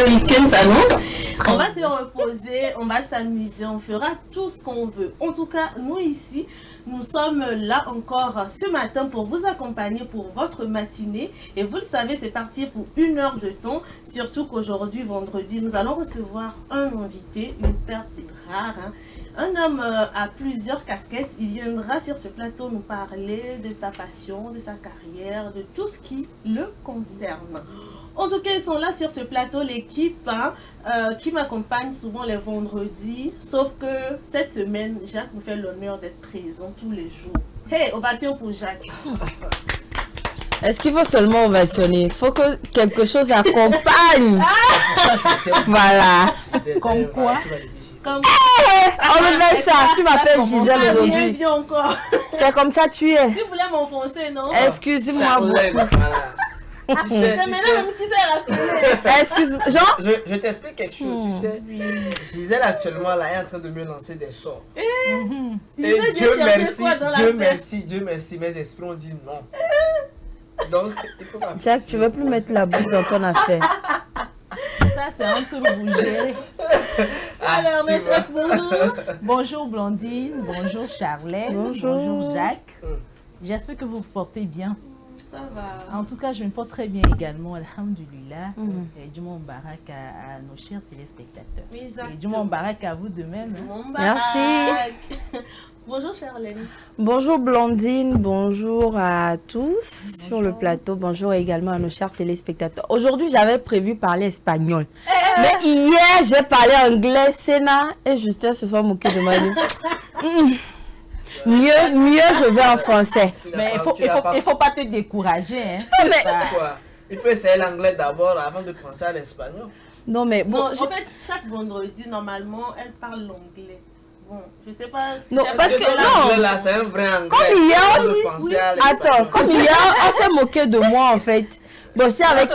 le week-end s'annonce. On va se reposer, on va s'amuser, on fera tout ce qu'on veut. En tout cas, nous ici, nous sommes là encore ce matin pour vous accompagner pour votre matinée. Et vous le savez, c'est parti pour 1 heure de temps. Surtout qu'aujourd'hui, vendredi, nous allons recevoir un invité, une personne rare. Un homme à plusieurs casquettes. Il viendra sur ce plateau nous parler de sa passion, de sa carrière, de tout ce qui le concerne. En tout cas, ils sont là sur ce plateau, l'équipe qui m'accompagne souvent les vendredis. Sauf que cette semaine, Jacques nous fait l'honneur d'être présent tous les jours. Hey, ovation pour Jacques. Est-ce qu'il faut seulement ovationner? Il faut que quelque chose accompagne. Voilà. Comme quoi? Comme... On me met ça. Tu m'appelles Gisèle aujourd'hui. C'est comme ça tu es. Tu voulais m'enfoncer, non? Excuse-moi beaucoup. C'est maintenant qui s'est rappelé. Excuse, Jean. Je t'explique quelque chose, tu sais. Gisèle actuellement là est en train de me lancer des sorts. Et Dieu merci, mes esprits ont dit non. Donc, il faut pas. Jack, tu veux plus mettre la boucle dans ton affaire. Ça, c'est entre vous gérer. Alors, mes chers, bonjour. Bonjour Blondine, bonjour Charlène, bonjour Jacques. J'espère que vous vous portez bien. Ça va. En tout cas, je me porte très bien également, alhamdoulilah. Et du mon barak à nos chers téléspectateurs. Exactement. Et du mon barak à vous de même. Merci. Bonjour Charlène. Bonjour Blondine, bonjour à tous sur le plateau. Bonjour également à nos chers téléspectateurs. Aujourd'hui, j'avais prévu parler espagnol. Mais hier, j'ai parlé anglais. Sénat et Justin se sont moqués de moi. Mieux, je vais en français. Mais il faut pas te décourager. Hein. Pourquoi? Il faut essayer l'anglais d'abord avant de penser à l'espagnol. Non, mais bon. En fait, chaque vendredi, normalement, elle parle l'anglais. Bon, je sais pas. Non, parce que non. Là, c'est un vrai anglais. Comme hier, oui. Attends, comme hier, on s'est moqué de moi en fait. Bon, c'est avec.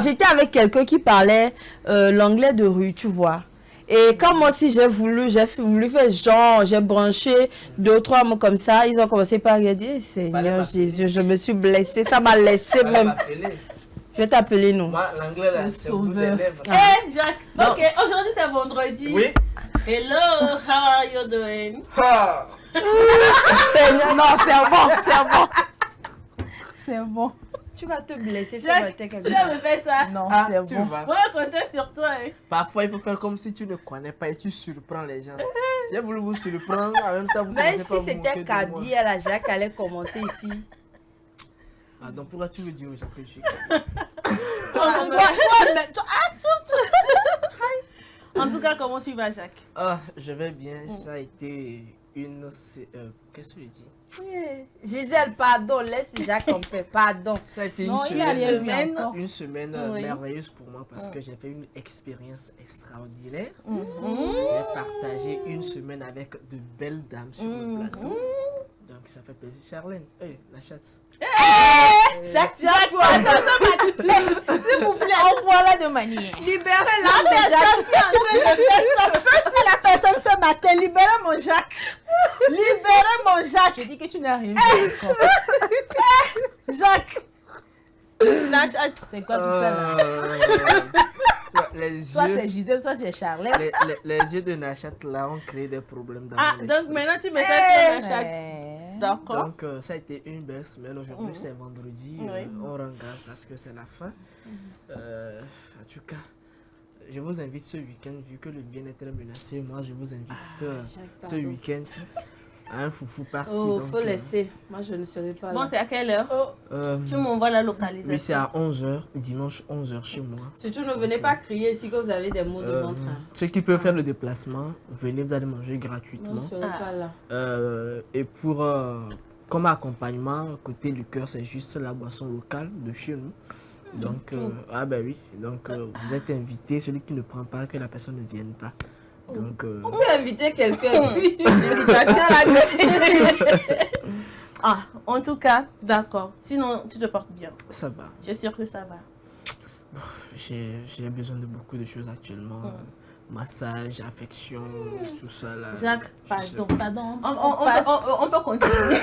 J'étais avec quelqu'un qui parlait l'anglais de rue, tu vois. Et quand moi aussi j'ai voulu faire genre, j'ai branché 2 ou 3 mots comme ça, ils ont commencé par dire Seigneur Jésus, je me suis blessée, ça m'a laissé même. Je vais t'appeler nous. Moi, l'anglais là, c'est au bout des lèvres. Hey Jacques, ok, aujourd'hui c'est vendredi. Oui. Hello, how are you doing? Seigneur, non, c'est bon. Tu vas te blesser, ça va Tu vas me faire ça? Non, c'est bon. Moi, je comptais sur toi. Hein. Parfois, il faut faire comme si tu ne connais pas et tu surprends les gens. J'ai voulu vous surprendre, en même temps, vous même commencez pas à si vous moquer c'était de moi. Kaby, la Jacques allait commencer ici. Ah, donc pourquoi tu veux dire aux gens que je suis En tout cas, comment tu vas, Jacques? Ah, je vais bien. Ça a été une... qu'est-ce que je dis? Gisèle, pardon, laisse Jacques en paix, pardon. Ça a été Non, une semaine merveilleuse pour moi parce que j'ai fait une expérience extraordinaire. J'ai partagé une semaine avec de belles dames sur le plateau. Donc ça fait plaisir. Charlène, la chatte. Jacques, tu as quoi? S'il vous plaît, envoie-la de manière. Libérez l'âme de Jacques. Si la personne ce matin, libérez mon Jacques. Libérez mon Jacques. Je dis que tu n'as rien vu. Jacques. C'est quoi tout ça là? Soit c'est Gisèle, soit c'est Charlène. Les yeux de Nachat là ont créé des problèmes dans mon donc maintenant tu me fais Nachat. D'accord. Donc ça a été une belle semaine. Aujourd'hui c'est vendredi. On rend grâce parce que c'est la fin. En tout cas, je vous invite ce week-end, vu que le bien-être est menacé. Moi je vous invite ce week-end à un foufou party. Oh, faut laisser. Moi je ne serai pas là. Bon, c'est à quelle heure? Tu m'envoies la localisation. Oui, c'est à 11h, dimanche 11h chez moi. Surtout ne venez pas crier ici que vous avez des maux de ventre. Ceux qui peuvent faire le déplacement, venez, vous allez manger gratuitement. Je ne serai pas là. Et pour comme accompagnement, côté liqueur, c'est juste la boisson locale de chez nous. Donc, oui. Donc, vous êtes invité. Celui qui ne prend pas, que la personne ne vienne pas. Donc, on peut inviter quelqu'un. En tout cas, d'accord. Sinon, tu te portes bien. Ça va. Je suis sûre que ça va. J'ai besoin de beaucoup de choses actuellement. Massage, affection, tout ça là. Jacques, pardon. Pardon. On peut continuer.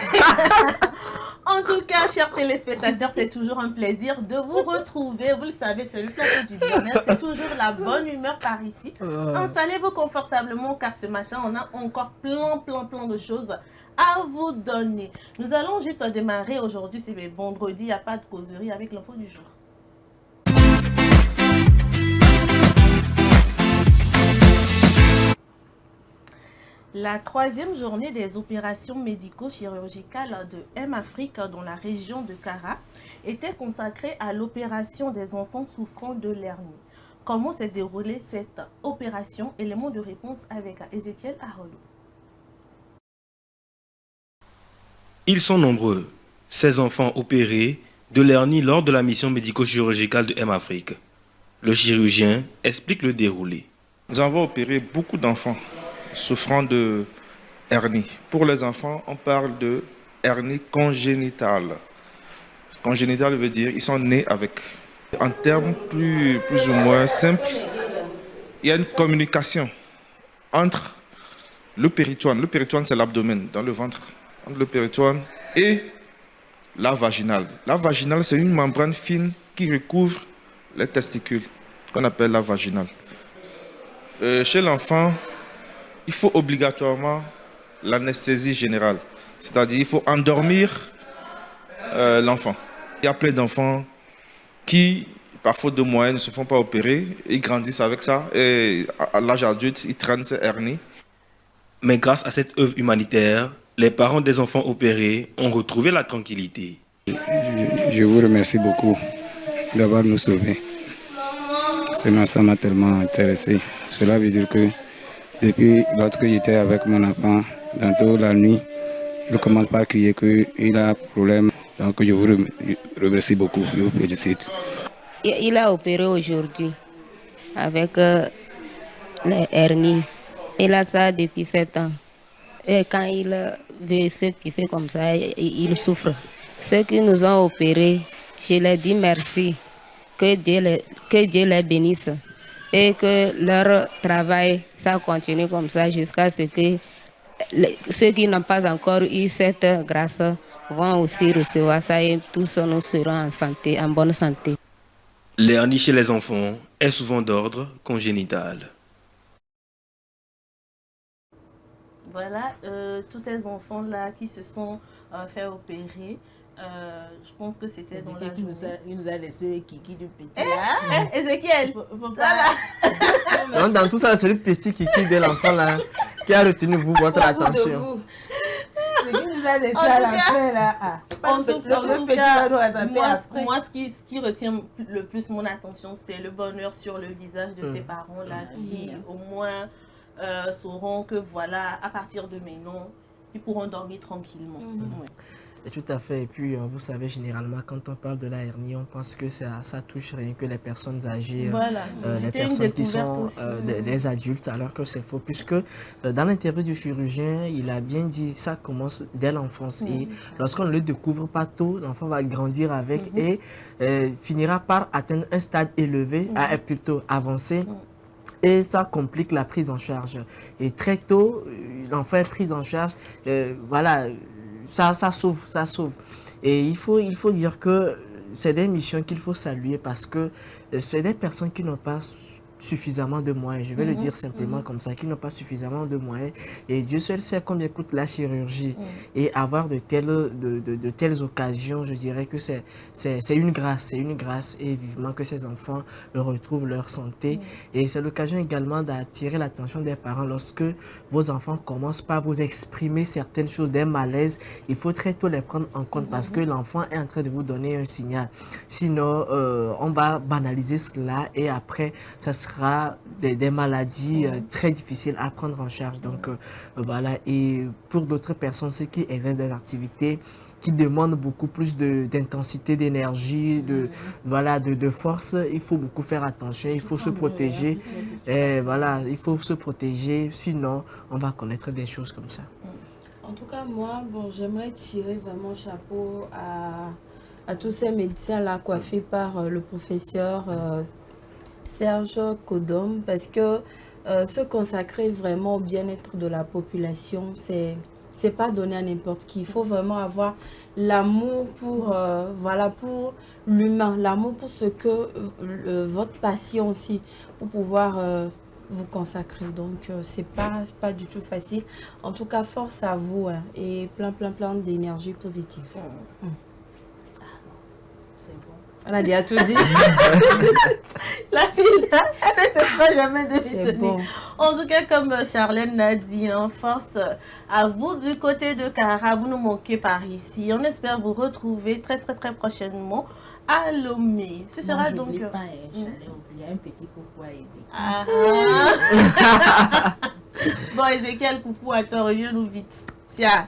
On En tout cas, chers téléspectateurs, c'est toujours un plaisir de vous retrouver. Vous le savez, c'est le plateau du bien-être. C'est toujours la bonne humeur par ici. Installez-vous confortablement car ce matin, on a encore plein de choses à vous donner. Nous allons juste démarrer aujourd'hui. C'est vendredi, il n'y a pas de causerie avec l'info du jour. La troisième journée des opérations médico-chirurgicales de M-Afrique dans la région de Kara était consacrée à l'opération des enfants souffrant de l'hernie. Comment s'est déroulée cette opération? Élément de réponse avec Ezekiel Arolo. Ils sont nombreux, ces enfants opérés de l'hernie lors de la mission médico-chirurgicale de M-Afrique. Le chirurgien explique le déroulé. Nous avons opéré beaucoup d'enfants souffrant de hernie. Pour les enfants, on parle de hernie congénitale. Congénitale veut dire qu'ils sont nés avec. En termes plus ou moins simples, il y a une communication entre le péritoine. Le péritoine, c'est l'abdomen, dans le ventre. Entre le péritoine et la vaginale. La vaginale, c'est une membrane fine qui recouvre les testicules, qu'on appelle la vaginale. Chez l'enfant, il faut obligatoirement l'anesthésie générale. C'est-à-dire qu'il faut endormir l'enfant. Il y a plein d'enfants qui, par faute de moyens, ne se font pas opérer. Ils grandissent avec ça et à l'âge adulte, ils traînent ces hernies. Mais grâce à cette œuvre humanitaire, les parents des enfants opérés ont retrouvé la tranquillité. Je vous remercie beaucoup d'avoir nous sauvés. Ça m'a tellement intéressé. Cela veut dire que depuis lorsque j'étais avec mon enfant, tantôt la nuit, il commence par crier qu'il a un problème. Donc je vous remercie beaucoup, je vous félicite. Il a opéré aujourd'hui avec les hernies. Il a ça depuis 7 ans. Et quand il veut se pisser comme ça, il souffre. Ceux qui nous ont opérés, je leur dis merci. Que Dieu les bénisse. Et que leur travail, ça continue comme ça jusqu'à ce que ceux qui n'ont pas encore eu cette grâce vont aussi recevoir ça et tous nous serons en santé, en bonne santé. L'hernie chez les enfants est souvent d'ordre congénital. Voilà, tous ces enfants-là qui se sont fait opérer, je pense que c'était dans la journée. Il nous a laissé Kiki du petit là. Ezekiel, Faut pas... Donc, dans tout ça, c'est le petit Kiki de l'enfant là qui a retenu votre attention. Qui nous a laissé à la fin là. En tout cas, moi, ce qui retient le plus mon attention, c'est le bonheur sur le visage de ces parents-là qui au moins sauront que voilà, à partir de maintenant, ils pourront dormir tranquillement. Ouais. Et tout à fait. Et puis, vous savez, généralement, quand on parle de la hernie, on pense que ça touche rien que les personnes âgées, voilà. les personnes qui sont les adultes, alors que c'est faux. Puisque dans l'interview du chirurgien, il a bien dit ça commence dès l'enfance. Et lorsqu'on ne le découvre pas tôt, l'enfant va grandir avec et finira par atteindre un stade élevé, plutôt avancé. Et ça complique la prise en charge. Et très tôt, l'enfant est pris en charge. Voilà. Ça sauve. Et il faut dire que c'est des missions qu'il faut saluer parce que c'est des personnes qui n'ont pas suffisamment de moyens. Je vais le dire simplement comme ça, qui n'ont pas suffisamment de moyens. Et Dieu seul sait combien coûte la chirurgie. Et avoir de telles occasions, je dirais que c'est une grâce. C'est une grâce et vivement que ces enfants retrouvent leur santé. Et c'est l'occasion également d'attirer l'attention des parents lorsque vos enfants commencent par vous exprimer certaines choses, des malaises. Il faut très tôt les prendre en compte parce que l'enfant est en train de vous donner un signal. Sinon, on va banaliser cela et après, ça sera des maladies très difficiles à prendre en charge. Donc voilà, et pour d'autres personnes, ceux qui exercent des activités qui demandent beaucoup plus d'intensité, d'énergie, de force, il faut beaucoup faire attention, il faut se protéger. Et voilà, il faut se protéger, sinon on va connaître des choses comme ça. En tout cas, moi, j'aimerais tirer vraiment chapeau à tous ces médecins-là coiffés par le professeur Serge Kodom, parce que se consacrer vraiment au bien-être de la population, c'est c'est pas donné à n'importe qui. Il faut vraiment avoir l'amour pour, voilà, pour l'humain, l'amour pour ce que votre passion aussi, pour pouvoir vous consacrer. Donc, c'est pas du tout facile. En tout cas, force à vous hein, et plein d'énergie positive. On a déjà tout dit. La fille là, elle ne se fera jamais de C'est tenir. bon. En tout cas, comme Charlène l'a dit, hein, force à vous du côté de Cara. Vous nous manquez par ici. On espère vous retrouver très prochainement à Lomé. Ce sera donc... J'oublie pas, j'allais oublier un petit coucou à Ezekiel. Ah. Bon, Ezekiel, coucou à toi, reviens-nous vite. Sia.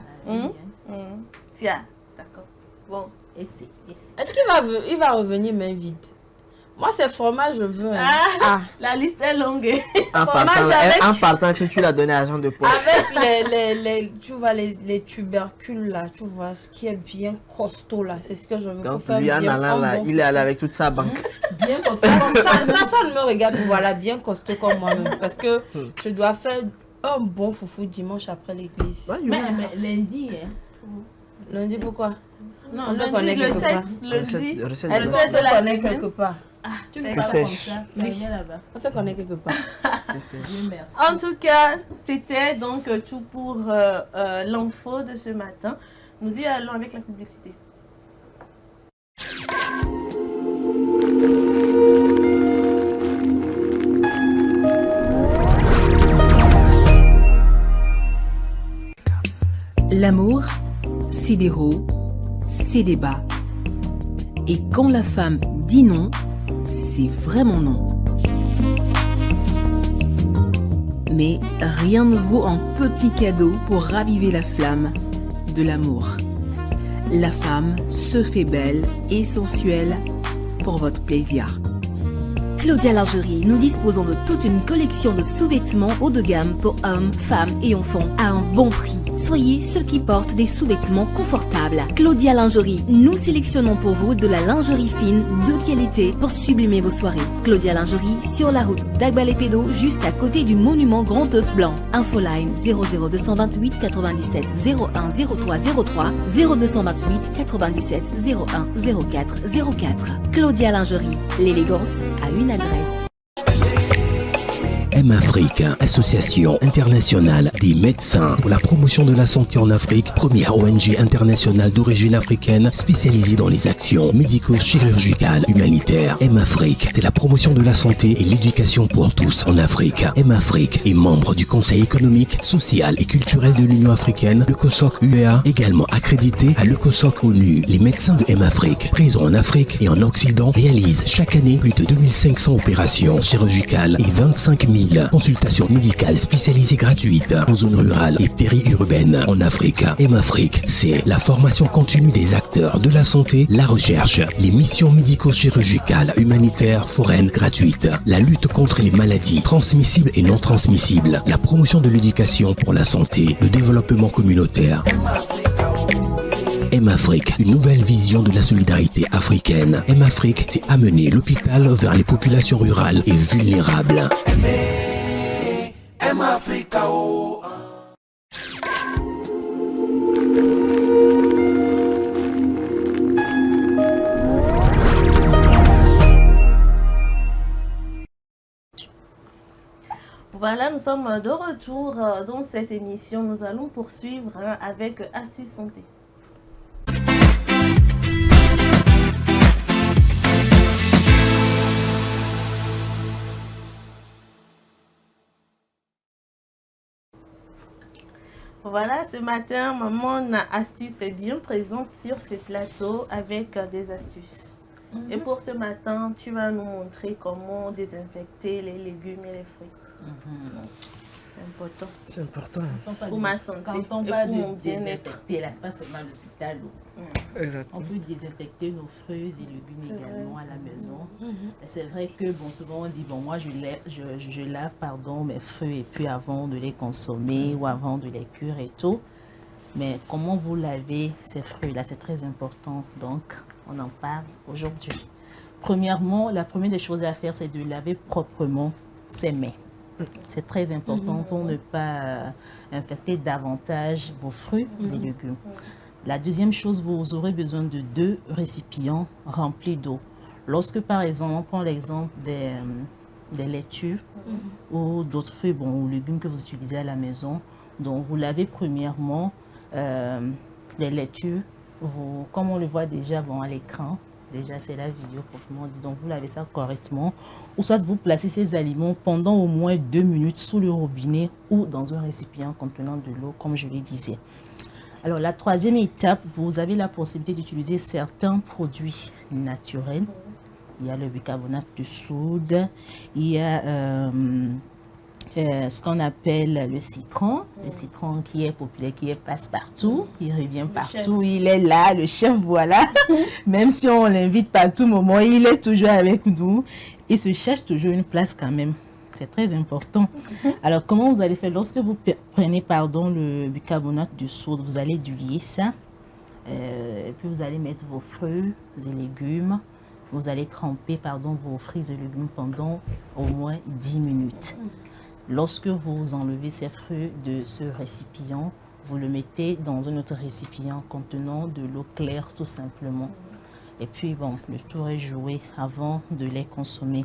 Sia, d'accord. Bon. Est-ce qu'il va revenir main vide? Moi, c'est fromage, je veux. Hein. La liste est longue. En partant, si tu l'as donné à Jean de poche. Avec tu vois, les tubercules là, tu vois, ce qui est bien costaud là, c'est ce que je veux. Donc, pour faire lui, bien là, il est allé avec toute sa banque. Bien costaud. Ça ne me regarde, voilà, bien costaud comme moi-même. Parce que je dois faire un bon foufou dimanche après l'église. Mais lundi, hein. Lundi, pourquoi? Non, on se connaît quelque part. Lundi. Est-ce qu'on se connaît quelque part? Tu me parles comme ça. Là-bas. On se connaît quelque part. Merci. En tout cas, c'était donc tout pour l'info de ce matin. Nous y allons avec la publicité. L'amour, c'est des hauts, c'est des bas. Et quand la femme dit non, c'est vraiment non. Mais rien ne vaut un petit cadeau pour raviver la flamme de l'amour. La femme se fait belle et sensuelle pour votre plaisir. Claudia Lingerie, nous disposons de toute une collection de sous-vêtements haut de gamme pour hommes, femmes et enfants à un bon prix. Soyez ceux qui portent des sous-vêtements confortables. Claudia Lingerie, nous sélectionnons pour vous de la lingerie fine de qualité pour sublimer vos soirées. Claudia Lingerie, sur la route d'Agbalépédo, juste à côté du monument Grand Œuf Blanc. Infoline 00228 97 01 03 03 0228 97 01 04 04. Claudia Lingerie, l'élégance à une adresse. M-Afrique, association internationale des médecins pour la promotion de la santé en Afrique, première ONG internationale d'origine africaine spécialisée dans les actions médico-chirurgicales humanitaires. M-Afrique, c'est la promotion de la santé et l'éducation pour tous en Afrique. M-Afrique est membre du Conseil économique, social et culturel de l'Union africaine, le COSOC UEA, également accrédité à le COSOC ONU. Les médecins de M-Afrique, présents en Afrique et en Occident, réalisent chaque année plus de 2500 opérations chirurgicales et 25 000 consultations médicales spécialisées gratuites en zone rurale et périurbaine en Afrique. M-Afrique, c'est la formation continue des acteurs de la santé, la recherche, les missions médico-chirurgicales, humanitaires, foraines gratuites, la lutte contre les maladies transmissibles et non transmissibles, la promotion de l'éducation pour la santé, le développement communautaire. M-Afrique, une nouvelle vision de la solidarité africaine. M-Afrique, c'est amener l'hôpital vers les populations rurales et vulnérables. M-Africa, oh. Voilà, nous sommes de retour dans cette émission. Nous allons poursuivre avec Astuces Santé. Voilà, ce matin, maman Astuce est bien présente sur ce plateau avec des astuces. Et pour ce matin, tu vas nous montrer comment désinfecter les légumes et les fruits. C'est important. C'est important. Pour ma santé. Quand on et parle pour mon de bien-être. désinfecter, là, c'est pas seulement l'hôpital. Exactement. On peut désinfecter nos fruits et légumes également à la maison. C'est vrai que bon, souvent on dit, bon, moi je lave mes fruits et puis avant de les consommer ou avant de les cuire et tout. Mais comment vous lavez ces fruits-là, c'est très important. Donc, on en parle aujourd'hui. Premièrement, la première des choses à faire, c'est de laver proprement ses mains. C'est très important pour ne pas infecter davantage vos fruits et légumes. La deuxième chose, vous aurez besoin de 2 récipients remplis d'eau. Lorsque, par exemple, on prend l'exemple des laitues ou d'autres fruits ou légumes que vous utilisez à la maison, donc vous lavez premièrement les laitues, comme on le voit déjà à l'écran, déjà c'est la vidéo proprement dit, donc vous lavez ça correctement, ou soit vous placez ces aliments pendant au moins 2 minutes sous le robinet ou dans un récipient contenant de l'eau, comme je le disais. Alors la troisième étape, vous avez la possibilité d'utiliser certains produits naturels. Il y a le bicarbonate de soude, il y a ce qu'on appelle le citron qui est populaire, qui est passe-partout, il revient partout, il est là, le chef, voilà. Même si on l'invite pas à tout moment, il est toujours avec nous. Il se cherche toujours une place quand même. C'est très important. Alors, comment vous allez faire? Lorsque vous prenez le bicarbonate de soude, vous allez diluer ça. Et puis, vous allez mettre vos fruits et légumes. Vous allez tremper vos fruits et légumes pendant au moins 10 minutes. Lorsque vous enlevez ces fruits de ce récipient, vous le mettez dans un autre récipient contenant de l'eau claire tout simplement. Et puis le tour est joué avant de les consommer.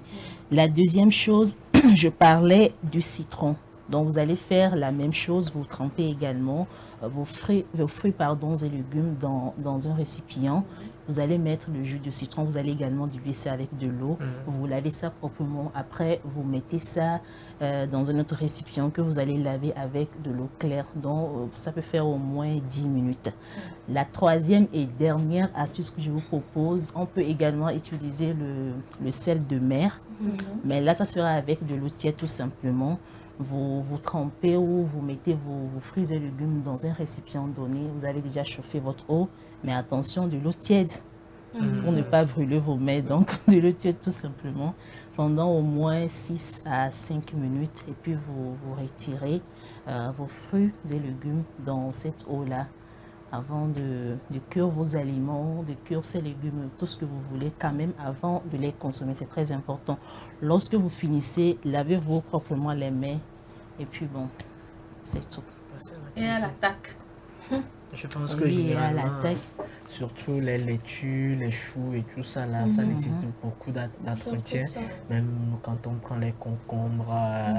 La deuxième chose, je parlais du citron. Donc vous allez faire la même chose, vous trempez également vos fruits et légumes dans un récipient. Vous allez mettre le jus de citron, vous allez également diluer ça avec de l'eau. Vous lavez ça proprement. Après, vous mettez ça dans un autre récipient que vous allez laver avec de l'eau claire. Donc, ça peut faire au moins 10 minutes. La troisième et dernière astuce que je vous propose, on peut également utiliser le sel de mer. Mais là, ça sera avec de l'eau tiède tout simplement. Vous trempez ou vous mettez vos fruits et légumes dans un récipient donné. Vous avez déjà chauffé votre eau, mais attention, de l'eau tiède pour ne pas brûler vos mains. Donc, de l'eau tiède tout simplement pendant au moins 6 à 5 minutes. Et puis, vous retirez vos fruits et légumes dans cette eau-là avant de cuire vos aliments, de cuire ces légumes, tout ce que vous voulez quand même avant de les consommer. C'est très important. Lorsque vous finissez, lavez-vous proprement les mains et puis c'est tout. Et à l'attaque. Je pense que généralement, surtout les laitues, les choux et tout ça, là, ça nécessite beaucoup d'entretien. Même quand on prend les concombres,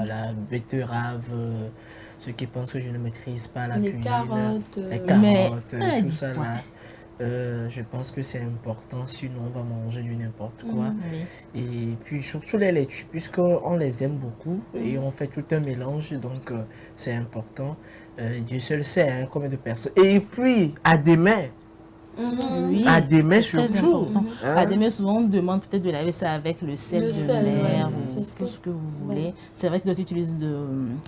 la betterave, ceux qui pensent que je ne maîtrise pas la cuisine, les carottes, tout ça là. Je pense que c'est important, sinon on va manger du n'importe quoi. Et puis surtout les laitues, puisqu'on les aime beaucoup et on fait tout un mélange, donc c'est important. Dieu seul sait combien de personnes. Et puis à demain. Oui, à demain surtout. À demain, souvent, on demande peut-être de laver ça avec le sel de mer ou tout ce que vous voulez. C'est vrai que d'autres utilisent de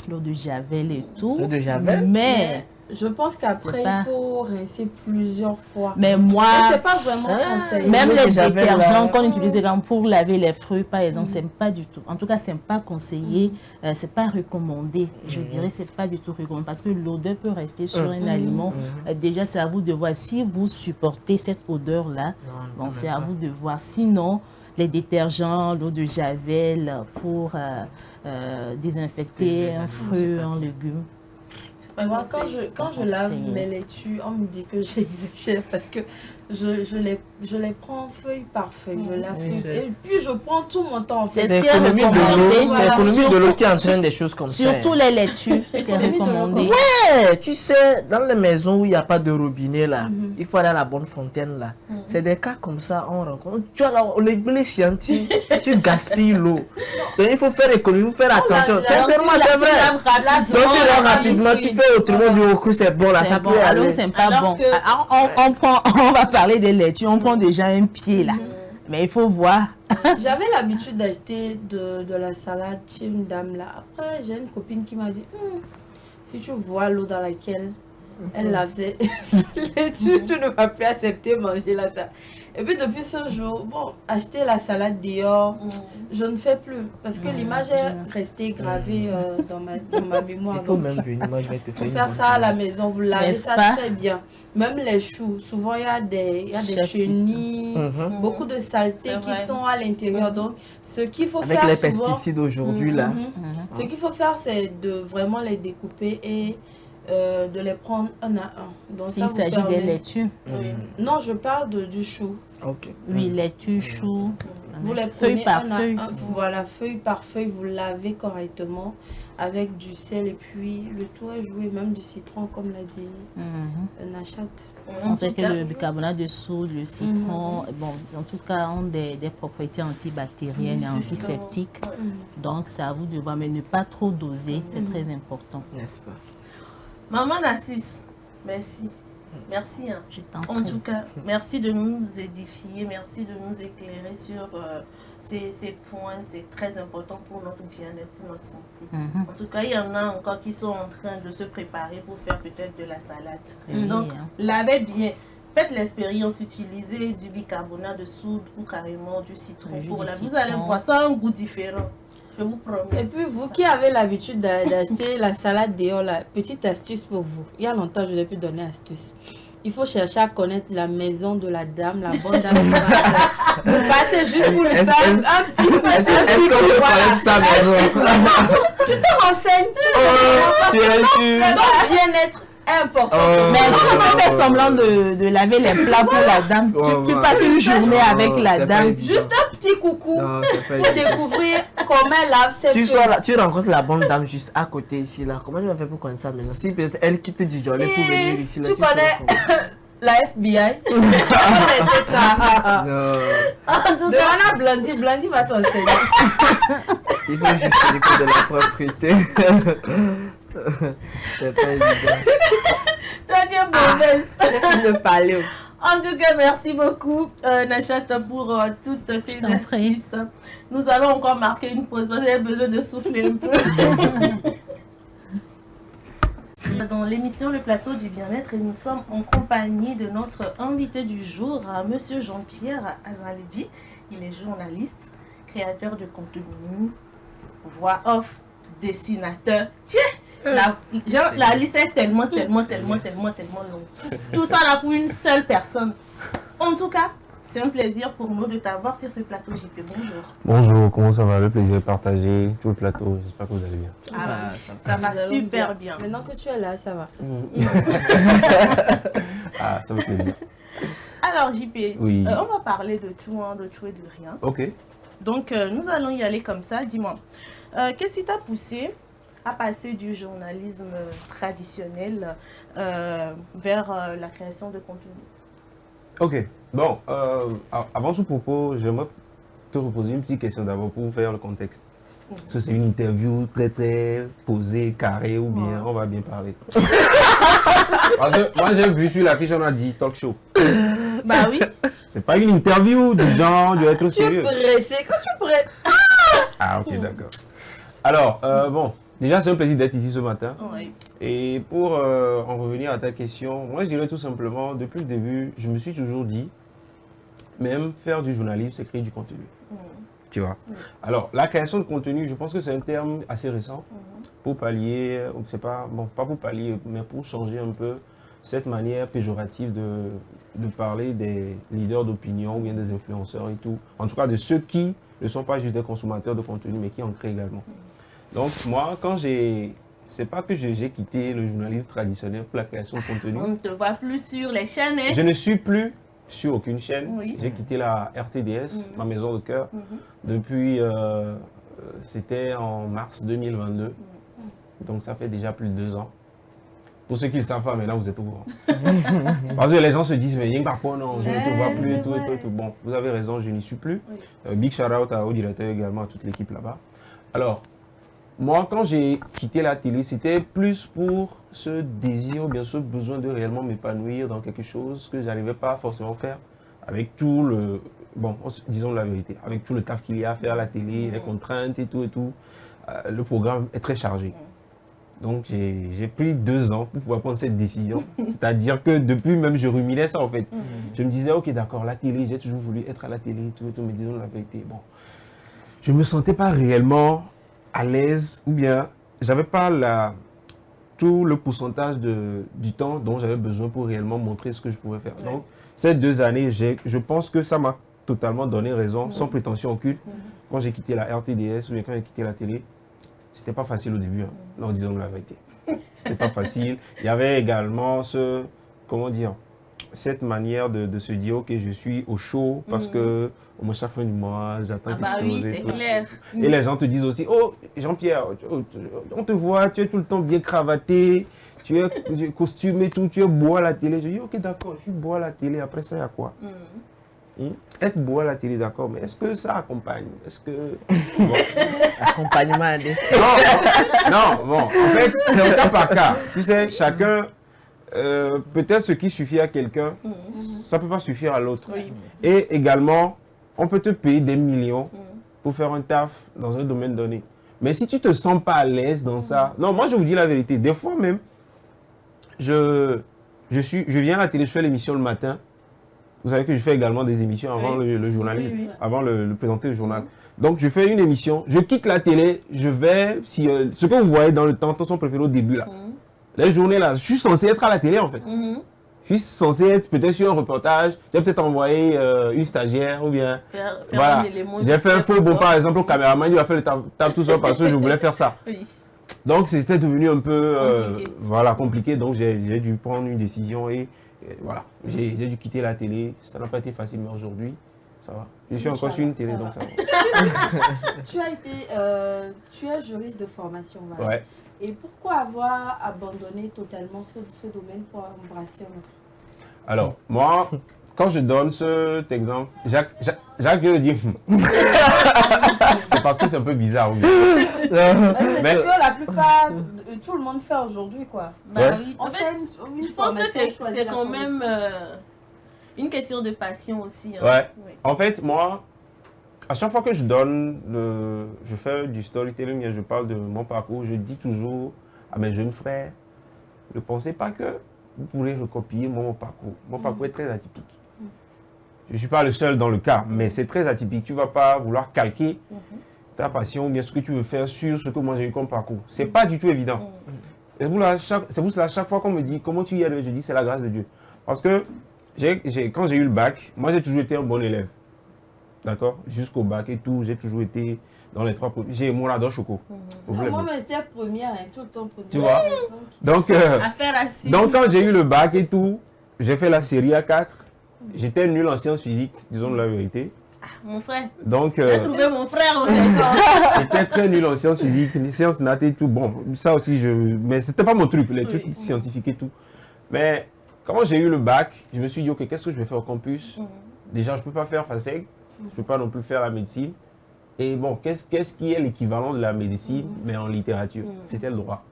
l'eau de Javel et tout. L'eau de Javel? Mais je pense qu'après, il faut rincer plusieurs fois. Mais moi, c'est pas vraiment conseillé. Même les détergents qu'on utilise pour laver les fruits, par exemple, c'est pas du tout. En tout cas, c'est pas conseillé, c'est pas recommandé. Je dirais, c'est pas du tout recommandé parce que l'odeur peut rester sur un aliment. Déjà, c'est à vous de voir si vous supportez cette odeur-là. Bon, c'est à vous de voir. Sinon, les détergents, l'eau de Javel pour désinfecter un fruit, un légume. Moi, quand je lave mes laitues, on me dit que j'exagère parce que je les prends feuille par feuille. Je la feuille et puis je prends tout mon temps. C'est l'économie de l'eau qui entraîne des choses comme ça. Surtout les laitues, c'est recommandé. Ouais, tu sais, dans les maisons où il n'y a pas de robinet, là, il faut aller à la bonne fontaine, là. C'est des cas comme ça, on rencontre. Tu as les blés scientifiques, tu gaspilles l'eau. Donc il faut faire économie, il faut faire attention. Sincèrement, c'est vrai. Donc tu laves rapidement, tu fais autrement du recours, c'est bon, là, ça peut aller. Alors c'est pas bon. On va parler des laitues, on prend déjà un pied là. Mais il faut voir. J'avais l'habitude d'acheter de la salade chez une dame là. Après, j'ai une copine qui m'a dit si tu vois l'eau dans laquelle Elle la faisait laitue, tu ne vas plus accepter manger la salade. Et puis depuis ce jour, bon, acheter la salade dehors, je ne fais plus. Parce que l'image est restée gravée dans ma mémoire. Il faut même venir, moi je vais te faire. Faut faire ça à la maison, vous lavez ça très bien. Même les choux, souvent il y a des chenilles, beaucoup de saletés qui sont à l'intérieur. Donc ce qu'il faut faire avec les souvent, pesticides aujourd'hui là. Ce qu'il faut faire, c'est de vraiment les découper et de les prendre un à un. Donc il s'agit des laitues. Non, je parle du chou. Oui, laitue, chou. Vous les prenez un à un, voilà, feuille par feuille, vous lavez correctement avec du sel et puis le tout est joué, même du citron comme l'a dit Nachat. On sait que le bicarbonate de soude, le citron, bon, en tout cas, ont des propriétés antibactériennes et antiseptiques. Donc, c'est à vous de voir, mais ne pas trop doser, c'est très important. N'est-ce pas? Maman Nassis, merci. Merci. Hein. En tout cas, merci de nous édifier, merci de nous éclairer sur ces points. C'est très important pour notre bien-être, pour notre santé. En tout cas, il y en a encore qui sont en train de se préparer pour faire peut-être de la salade. Donc, lavez bien. Faites l'expérience, utilisez du bicarbonate de soude ou carrément du citron. Vous allez voir, ça a un goût différent. Je vous promets. Et puis vous qui avez l'habitude d'acheter la salade dehors, la petite astuce pour vous. Il y a longtemps, je n'ai plus donné astuce. Il faut chercher à connaître la maison de la dame, la bonne dame. Vous passez juste pour lui faire un petit coup. Est-ce qu'on peut connaître sa maison? Tu te renseignes. Tu es sûr. Ton bien-être est important. Mais comment faire semblant de laver les plats pour la dame? Tu passes une journée avec la dame. Juste un petit coucou pour découvrir comment elle lave ses feuilles. Tu rencontres la bonne dame juste à côté ici là. Comment tu vas faire pour connaître sa maison? Si peut-être elle quitte du journée pour venir ici là. Tu connais la FBI? C'est ça. Demande à Blondie. Blondie va t'enseigner. Il faut juste l'écoute de la propriété. C'est pas évident. Toi, tu es mauvaise. J'ai de parler. En tout cas, merci beaucoup, Nachat, pour toutes ces astuces. Nous allons encore marquer une pause parce que j'ai besoin de souffler un peu. Dans l'émission Le Plateau du Bien-être, et nous sommes en compagnie de notre invité du jour, Monsieur Jean-Pierre Azalidji. Il est journaliste, créateur de contenu, voix off, dessinateur. Tiens! La liste est tellement longue. Tout ça là pour une seule personne. En tout cas, c'est un plaisir pour nous de t'avoir sur ce plateau. JP, bonjour. Bonjour, comment ça va? Le plaisir de partager tout le plateau. J'espère que vous allez bien. Ça va super bien. Maintenant que tu es là, ça va. Ça me fait plaisir. Alors JP, oui. On va parler de tout, de tout et de rien. Ok. Donc nous allons y aller comme ça. Dis-moi, qu'est-ce qui t'a poussé à passer du journalisme traditionnel vers la création de contenu? Ok, bon, avant tout propos, j'aimerais te reposer une petite question d'abord pour faire le contexte. Est-ce que c'est une interview très posée, carrée ou bien on va bien parler? Parce que moi j'ai vu sur l'affiche, on a dit talk show. Bah oui. C'est pas une interview du genre, doit être sérieux. Tu es pressé, quand tu es pressé. Ah ok, d'accord. Alors, bon. Déjà, c'est un plaisir d'être ici ce matin. Oui. Et pour en revenir à ta question, moi je dirais tout simplement, depuis le début, je me suis toujours dit, même faire du journalisme, c'est créer du contenu. Tu vois. Alors, la création de contenu, je pense que c'est un terme assez récent pour pallier, c'est pas, bon, pas pour pallier, mais pour changer un peu cette manière péjorative de parler des leaders d'opinion ou bien des influenceurs et tout. En tout cas, de ceux qui ne sont pas juste des consommateurs de contenu, mais qui en créent également. Donc moi, quand c'est pas que j'ai quitté le journalisme traditionnel pour la création de contenu. On ne te voit plus sur les chaînes. Hein? Je ne suis plus sur aucune chaîne. Oui. J'ai quitté la RTDS, ma maison de cœur, depuis, c'était en mars 2022. Donc ça fait déjà plus de 2 ans. Pour ceux qui ne le savent pas, maintenant vous êtes au courant. Parce que les gens se disent, mais non, je ne te vois plus et tout. Bon, vous avez raison, je n'y suis plus. Big shout out au directeur également, à toute l'équipe là-bas. Alors, moi, quand j'ai quitté la télé, c'était plus pour ce désir ou bien ce besoin de réellement m'épanouir dans quelque chose que je n'arrivais pas forcément à faire avec tout le... Bon, disons la vérité, avec tout le taf qu'il y a à faire à la télé, les contraintes et tout. Le programme est très chargé. Donc j'ai pris 2 ans pour pouvoir prendre cette décision. C'est-à-dire que depuis même, je ruminais ça en fait. Je me disais, ok d'accord, la télé, j'ai toujours voulu être à la télé, tout me disant la vérité. Bon, je ne me sentais pas réellement à l'aise ou bien j'avais pas tout le pourcentage du temps dont j'avais besoin pour réellement montrer ce que je pouvais faire. Donc ces 2 années, je pense que ça m'a totalement donné raison, sans prétention aucune. Quand j'ai quitté la RTDS ou bien quand j'ai quitté la télé, c'était pas facile au début, non, disons la vérité. C'était pas facile. Il y avait également cette manière de se dire, ok, je suis au chaud parce que au moins chaque fin du mois, j'attends quelque chose. Oui, c'est clair. Et les gens te disent aussi, oh, Jean-Pierre, on te voit, tu es tout le temps bien cravaté, tu es costumé, tout, tu es beau à la télé. Je dis, ok, d'accord, je suis beau à la télé, après ça, il y a quoi? Être beau à la télé, d'accord, mais est-ce que ça accompagne? Est-ce que... Bon. Accompagnement. Non, bon, en fait, c'est au cas par cas. Tu sais, chacun, peut-être ce qui suffit à quelqu'un, ça ne peut pas suffire à l'autre. Oui. Et également, on peut te payer des millions pour faire un taf dans un domaine donné. Mais si tu ne te sens pas à l'aise dans ça... Non, moi, je vous dis la vérité. Des fois même, je viens à la télé, je fais l'émission le matin. Vous savez que je fais également des émissions avant le journalisme, avant le présenter le journal. Donc, je fais une émission, je quitte la télé, je vais... ce que vous voyez dans le temps son préféré au début, là. Les journées, là, je suis censé être à la télé, en fait. Je suis censé être peut-être sur un reportage, j'ai peut-être envoyé une stagiaire ou bien... Voilà. J'ai fait un faux bon, par exemple, au caméraman, il a fait le taf tout seul parce que je voulais faire ça. Donc, c'était devenu un peu compliqué. Donc, j'ai dû prendre une décision et voilà. J'ai dû quitter la télé. Ça n'a pas été facile, mais aujourd'hui, ça va. Je suis encore sur une télé, donc ça va. Tu es juriste de formation, voilà. Ouais. Et pourquoi avoir abandonné totalement ce domaine pour embrasser un autre? Alors, moi, quand je donne cet exemple, Jacques vient de dire c'est parce que c'est un peu bizarre. Oui. C'est ce que la plupart, tout le monde fait aujourd'hui, quoi. Oui. En fait, je pense que c'est quand même une question de passion aussi. Hein. Ouais. Oui. En fait, moi, à chaque fois que je fais du storytelling et je parle de mon parcours, je dis toujours à mes jeunes frères, ne pensez pas que vous pourrez recopier mon parcours. Mon parcours est très atypique. Je ne suis pas le seul dans le cas, mais c'est très atypique. Tu ne vas pas vouloir calquer ta passion ou bien ce que tu veux faire sur ce que moi j'ai eu comme parcours. Ce n'est pas du tout évident. C'est pour cela, chaque fois qu'on me dit comment tu y arrives, je dis c'est la grâce de Dieu. Parce que quand j'ai eu le bac, moi j'ai toujours été un bon élève. D'accord? Jusqu'au bac et tout, j'ai toujours été dans les 3 premiers. J'ai mon adore choco. Moi, j'étais première, tout le temps première. Tu vois? Donc quand j'ai eu le bac et tout, j'ai fait la série A4. J'étais nul en sciences physiques, disons la vérité. Ah, mon frère. Donc, j'ai trouvé mon frère aussi. J'étais très nul en sciences physiques, sciences nat et tout. Bon, ça aussi, mais c'était pas mon truc, les trucs scientifiques et tout. Mais quand j'ai eu le bac, je me suis dit, ok, qu'est-ce que je vais faire au campus? Déjà, je peux pas faire FASEG, je peux pas non plus faire la médecine. Et bon, qu'est-ce qui est l'équivalent de la médecine, mais en littérature? C'était le droit.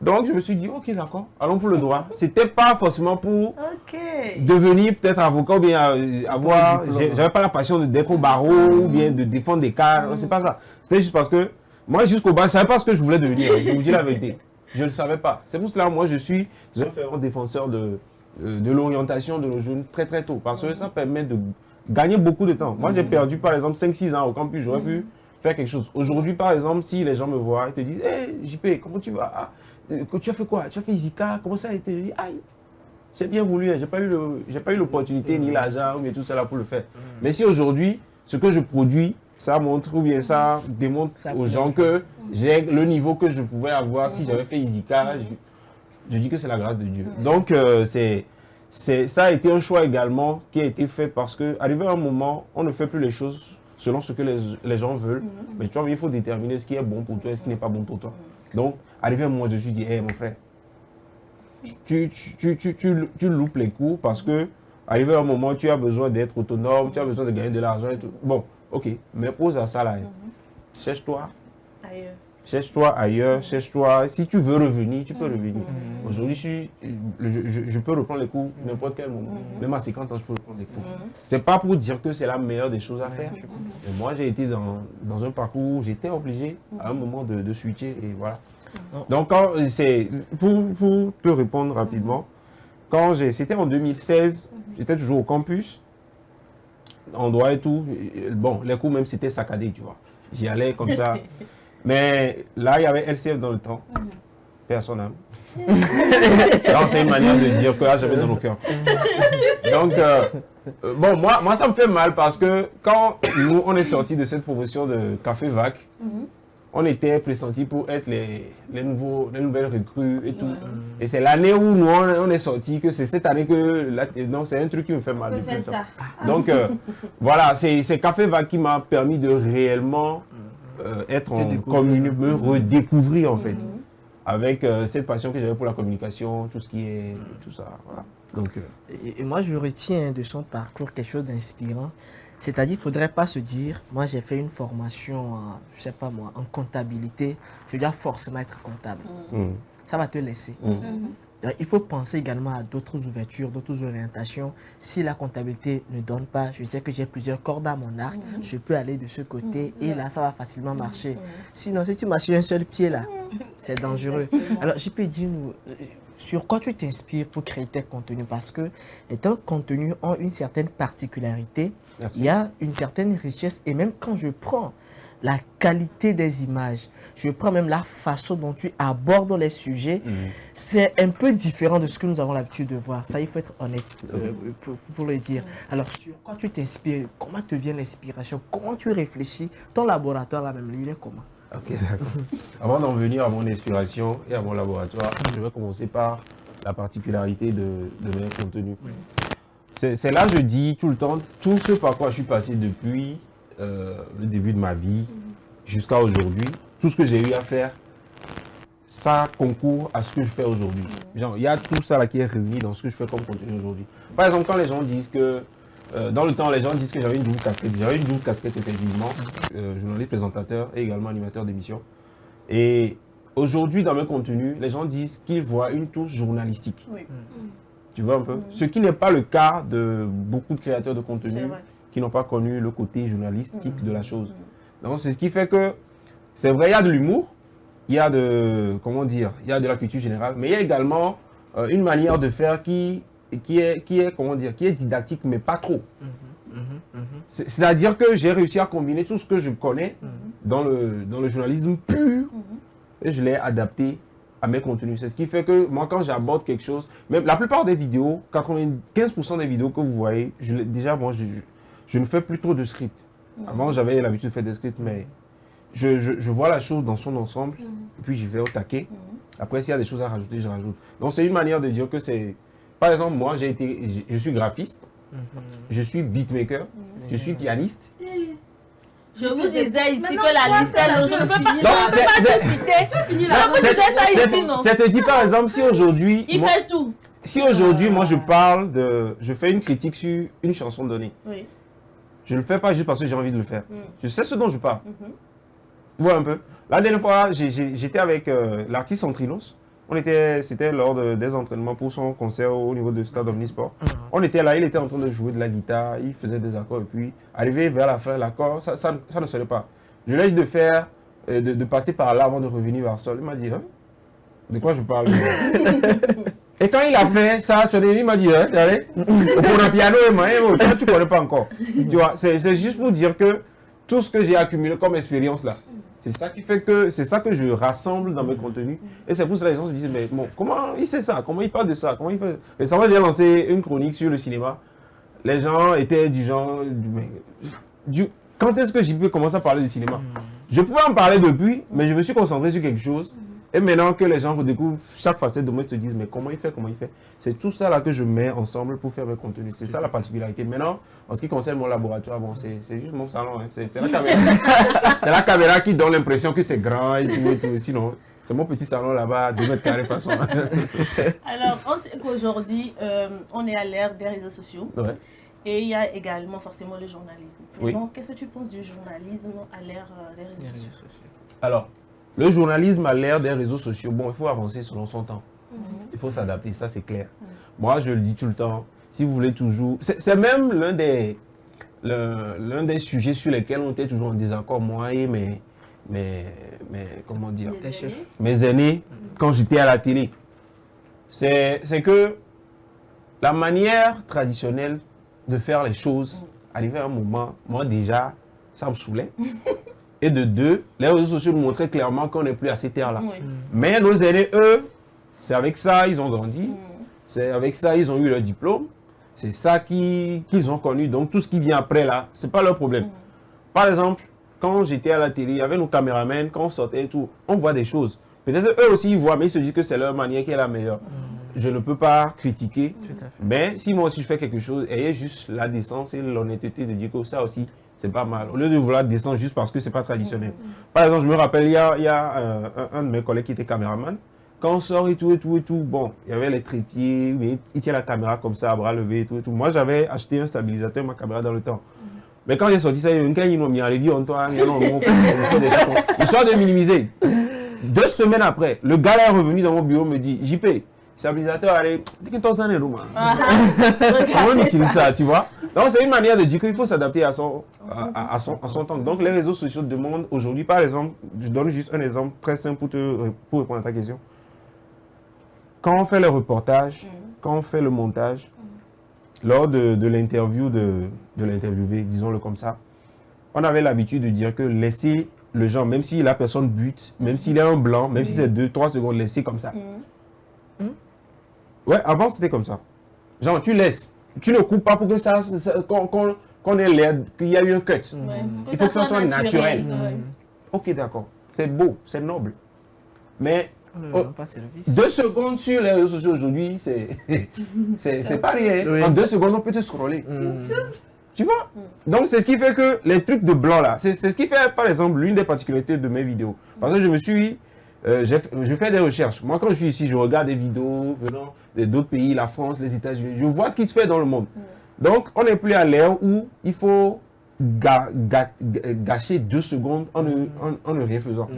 Donc, je me suis dit, ok, d'accord, allons pour le droit. C'était pas forcément pour devenir peut-être avocat ou bien avoir... J'avais pas la passion d'être au barreau ou bien de défendre des cas. C'est pas ça. C'était juste parce que moi, jusqu'au bas, je savais pas ce que je voulais devenir. Je vous dis la vérité. Je ne le savais pas. C'est pour cela, moi, je suis un fervent défenseur de l'orientation de nos jeunes très, très tôt. Parce que ça permet de gagner beaucoup de temps. Moi, j'ai perdu, par exemple, 5-6 ans au campus. J'aurais pu faire quelque chose. Aujourd'hui, par exemple, si les gens me voient et te disent, hey, JP, comment tu vas? Tu as fait quoi? Tu as fait Isika? Comment ça a été? Je dis, aïe, j'ai bien voulu, j'ai pas eu l'opportunité ni l'argent ou tout ça pour le faire. Mais si aujourd'hui, ce que je produis, ça montre ou bien ça démontre aux gens que j'ai le niveau que je pouvais avoir si j'avais fait Isika, je dis que c'est la grâce de Dieu. Donc, ça a été un choix également qui a été fait parce qu'arrivé à un moment, on ne fait plus les choses selon ce que les gens veulent. Mais tu vois, il faut déterminer ce qui est bon pour toi et ce qui n'est pas bon pour toi. Donc, arrivé à un moment, je me suis dit, hey, mon frère, tu loupes les cours parce que, arrivé à un moment, tu as besoin d'être autonome, tu as besoin de gagner de l'argent et tout. Bon, ok, mais pose à ça là. Cherche-toi. Ailleurs. Cherche-toi ailleurs, cherche-toi. Si tu veux revenir, tu peux revenir. Aujourd'hui, je peux reprendre les cours n'importe quel moment. Même à 50 ans, je peux reprendre les cours. C'est pas pour dire que c'est la meilleure des choses à faire. Mais moi, j'ai été dans un parcours où j'étais obligé à un moment de switcher et voilà. Donc, pour te répondre rapidement, c'était en 2016, j'étais toujours au campus, en droit et tout. Bon, les cours même, c'était saccadé, tu vois. J'y allais comme ça. Mais là, il y avait LCF dans le temps. Personne n'aime. C'est une manière de dire que j'avais dans nos cœurs. Donc, bon, moi, ça me fait mal parce que quand nous, on est sortis de cette promotion de Café Vac, on était pressentis pour être les nouvelles recrues et tout. Et c'est l'année où nous, on est sortis, que c'est cette année que... Donc, c'est un truc qui me fait mal. Depuis ça. Donc, voilà, c'est Café Vac qui m'a permis de réellement être me redécouvrir, en fait. Avec cette passion que j'avais pour la communication, tout ce qui est... tout ça, voilà. Donc, et moi, je retiens de son parcours quelque chose d'inspirant. C'est-à-dire, il ne faudrait pas se dire, moi j'ai fait une formation, je sais pas moi, en comptabilité, je dois forcément être comptable. Ça va te laisser. Donc, il faut penser également à d'autres ouvertures, d'autres orientations. Si la comptabilité ne donne pas, je sais que j'ai plusieurs cordes à mon arc, je peux aller de ce côté et là, ça va facilement marcher. Sinon, si tu marches sur un seul pied là, c'est dangereux. Alors, je peux dire, sur quoi tu t'inspires pour créer tes contenus? Parce que les contenus ont une certaine particularité, il y a une certaine richesse. Et même quand je prends la qualité des images, je prends même la façon dont tu abordes les sujets, c'est un peu différent de ce que nous avons l'habitude de voir. Ça, il faut être honnête pour le dire. Alors, sur quoi tu t'inspires? Comment te vient l'inspiration? Comment tu réfléchis? Ton laboratoire, là même, il est comment? Ok, d'accord. Avant d'en venir à mon inspiration et à mon laboratoire, je vais commencer par la particularité de mes contenus. C'est là, je dis tout le temps, tout ce par quoi je suis passé depuis le début de ma vie jusqu'à aujourd'hui, tout ce que j'ai eu à faire, ça concourt à ce que je fais aujourd'hui. Il y a tout ça là qui est réuni dans ce que je fais comme contenu aujourd'hui. Par exemple, quand les gens disent que dans le temps, les gens disent que j'avais une double casquette. J'avais une double casquette effectivement, journaliste, présentateur et également animateur d'émission. Et aujourd'hui, dans mes contenus, les gens disent qu'ils voient une touche journalistique. Tu vois un peu? Ce qui n'est pas le cas de beaucoup de créateurs de contenu qui n'ont pas connu le côté journalistique de la chose. Donc c'est ce qui fait que, c'est vrai, il y a de l'humour, il y a de, comment dire, il y a de la culture générale, mais il y a également une manière de faire qui est, comment dire, qui est didactique, mais pas trop. C'est-à-dire que j'ai réussi à combiner tout ce que je connais dans le journalisme pur et je l'ai adapté à mes contenus. C'est ce qui fait que moi, quand j'aborde quelque chose, même la plupart des vidéos, 95% des vidéos que vous voyez, déjà, moi, je ne fais plus trop de script. Avant, j'avais l'habitude de faire des scripts, mais je vois la chose dans son ensemble et puis j'y vais au taquet. Après, s'il y a des choses à rajouter, je rajoute. Donc, c'est une manière de dire que c'est... Par exemple, moi, je suis graphiste, je suis beatmaker, je suis pianiste. Je vous disais ici que la liste, je ne peux pas te citer. Tu finis là. Je vous disais ça ici, non? Ça te dit, par exemple, si aujourd'hui... Il fait tout. Si aujourd'hui, moi, je fais une critique sur une chanson donnée. Oui. Je ne le fais pas juste parce que j'ai envie de le faire. Je sais ce dont je parle. Tu vois un peu. La dernière fois, j'étais avec l'artiste Centrinos. C'était lors des entraînements pour son concert au niveau de Stade Omnisport. On était là, il était en train de jouer de la guitare, il faisait des accords et puis arrivé vers la fin, l'accord, ça ne sonnait pas. Je lui ai dit de passer par là avant de revenir vers le sol. Il m'a dit, hein, de quoi je parle? Et quand il a fait ça, il m'a dit, hein, regardez, pour un piano, toi, tu ne connais pas encore. Tu vois, c'est juste pour dire que tout ce que j'ai accumulé comme expérience là, c'est ça qui fait que, c'est ça que je rassemble dans mes contenus. Et c'est pour cela que les gens se disent, mais bon, comment il sait ça? Comment il parle de ça? Comment il fait? Et ça, j'ai lancé une chronique sur le cinéma. Les gens étaient du genre, quand est-ce que j'ai pu commencer à parler du cinéma? Je pouvais en parler depuis, mais je me suis concentré sur quelque chose. Et maintenant que les gens redécouvrent chaque facette de moi, ils se disent, mais comment il fait? C'est tout ça là que je mets ensemble pour faire mes contenus. C'est ça la particularité. Maintenant, en ce qui concerne mon laboratoire, bon, c'est juste mon salon. Hein. C'est la caméra. C'est la caméra qui donne l'impression que c'est grand et tout. Sinon, c'est mon petit salon là-bas, 2 mètres carrés façon. Alors, on sait qu'aujourd'hui, on est à l'ère des réseaux sociaux. Ouais. Et il y a également forcément le journalisme. Oui. Donc, qu'est-ce que tu penses du journalisme à l'ère des réseaux sociaux? Alors, le journalisme à l'ère des réseaux sociaux, bon, il faut avancer selon son temps. Il faut s'adapter, ça c'est clair. Moi, je le dis tout le temps, si vous voulez toujours... C'est même l'un des sujets sur lesquels on était toujours en désaccord, moi et comment dire, mes aînés, quand j'étais à la télé. C'est que la manière traditionnelle de faire les choses, arrivé à un moment, moi déjà, ça me saoulait. Et de deux, les réseaux sociaux nous montraient clairement qu'on n'est plus à ces terres-là. Mais nos aînés, eux, c'est avec ça ils ont grandi, c'est avec ça ils ont eu leur diplôme, c'est ça qu'ils ont connu. Donc tout ce qui vient après là, c'est pas leur problème. Par exemple, quand j'étais à la télé, il y avait nos caméramans, quand on sortait et tout, on voit des choses. Peut-être eux aussi ils voient, mais ils se disent que c'est leur manière qui est la meilleure. Je ne peux pas critiquer, mais si moi aussi je fais quelque chose, ayez juste la décence et l'honnêteté de dire que ça aussi, c'est pas mal. Au lieu de vouloir descendre juste parce que c'est pas traditionnel. Par exemple, je me rappelle, il y a un de mes collègues qui était caméraman. Quand on sort et tout, bon, il y avait les trépieds, mais il tient la caméra comme ça, à bras levés et tout. Moi, j'avais acheté un stabilisateur, ma caméra dans le temps. Mais quand j'ai sorti ça, il y a une qui m'a dit, histoire de minimiser. 2 semaines après, le gars est revenu dans mon bureau, me dit, JP, stabilisateur, allez, comment on utilise ça, tu vois? Donc, c'est une manière de dire qu'il faut s'adapter à son temps. Donc, les réseaux sociaux demandent aujourd'hui, par exemple, je donne juste un exemple très simple pour répondre à ta question. Quand on fait le reportage, quand on fait le montage, lors de l'interview de l'interviewé, disons-le comme ça, on avait l'habitude de dire que laisser le genre, même si la personne bute, même s'il est un blanc, même si c'est 2-3 secondes, laisser comme ça. Ouais, avant c'était comme ça. Genre, tu laisses, tu ne coupes pas pour que ça qu'on ait l'air qu'il y a eu un cut. Il faut que ça soit naturel. Ok, d'accord. C'est beau, c'est noble. Mais 2 secondes sur les réseaux sociaux aujourd'hui, c'est pas rien. En 2 secondes, on peut te scroller. Tu vois? Donc, c'est ce qui fait que les trucs de blanc là, c'est ce qui fait, par exemple, l'une des particularités de mes vidéos. Parce que je fais des recherches. Moi, quand je suis ici, je regarde des vidéos venant d'autres pays, la France, les États-Unis. Je vois ce qui se fait dans le monde. Donc, on n'est plus à l'ère où il faut gâcher 2 secondes en ne rien faisant.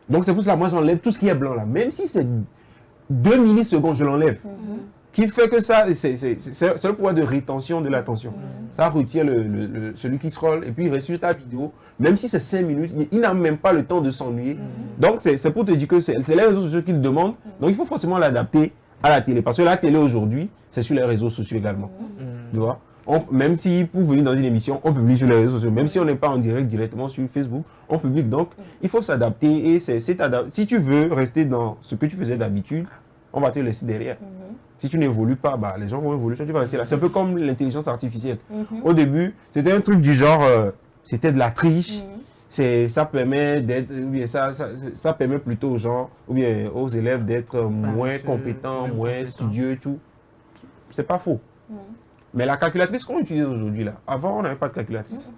Donc, c'est pour cela que moi, j'enlève tout ce qui est blanc là. Même si c'est 2 millisecondes, je l'enlève. Qui fait que ça, c'est le pouvoir de rétention de l'attention. Ça retient celui qui scrolle et puis il reste sur ta vidéo. Même si c'est 5 minutes, il n'a même pas le temps de s'ennuyer. Donc, c'est pour te dire que c'est les réseaux sociaux qui le demandent. Donc, il faut forcément l'adapter à la télé. Parce que la télé aujourd'hui, c'est sur les réseaux sociaux également. Tu vois? Même si pour venir dans une émission, on publie sur les réseaux sociaux. Même si on n'est pas en direct directement sur Facebook, on publie. Donc, il faut s'adapter. Et si tu veux rester dans ce que tu faisais d'habitude, on va te laisser derrière. Si tu n'évolues pas, bah, les gens vont évoluer, tu vas rester là. C'est un peu comme l'intelligence artificielle. Au début, c'était un truc du genre, c'était de la triche. Ça permet d'être, ça permet plutôt aux gens, ou bien aux élèves d'être moins compétents, moins studieux et tout. C'est pas faux. Mais la calculatrice qu'on utilise aujourd'hui là, avant on n'avait pas de calculatrice.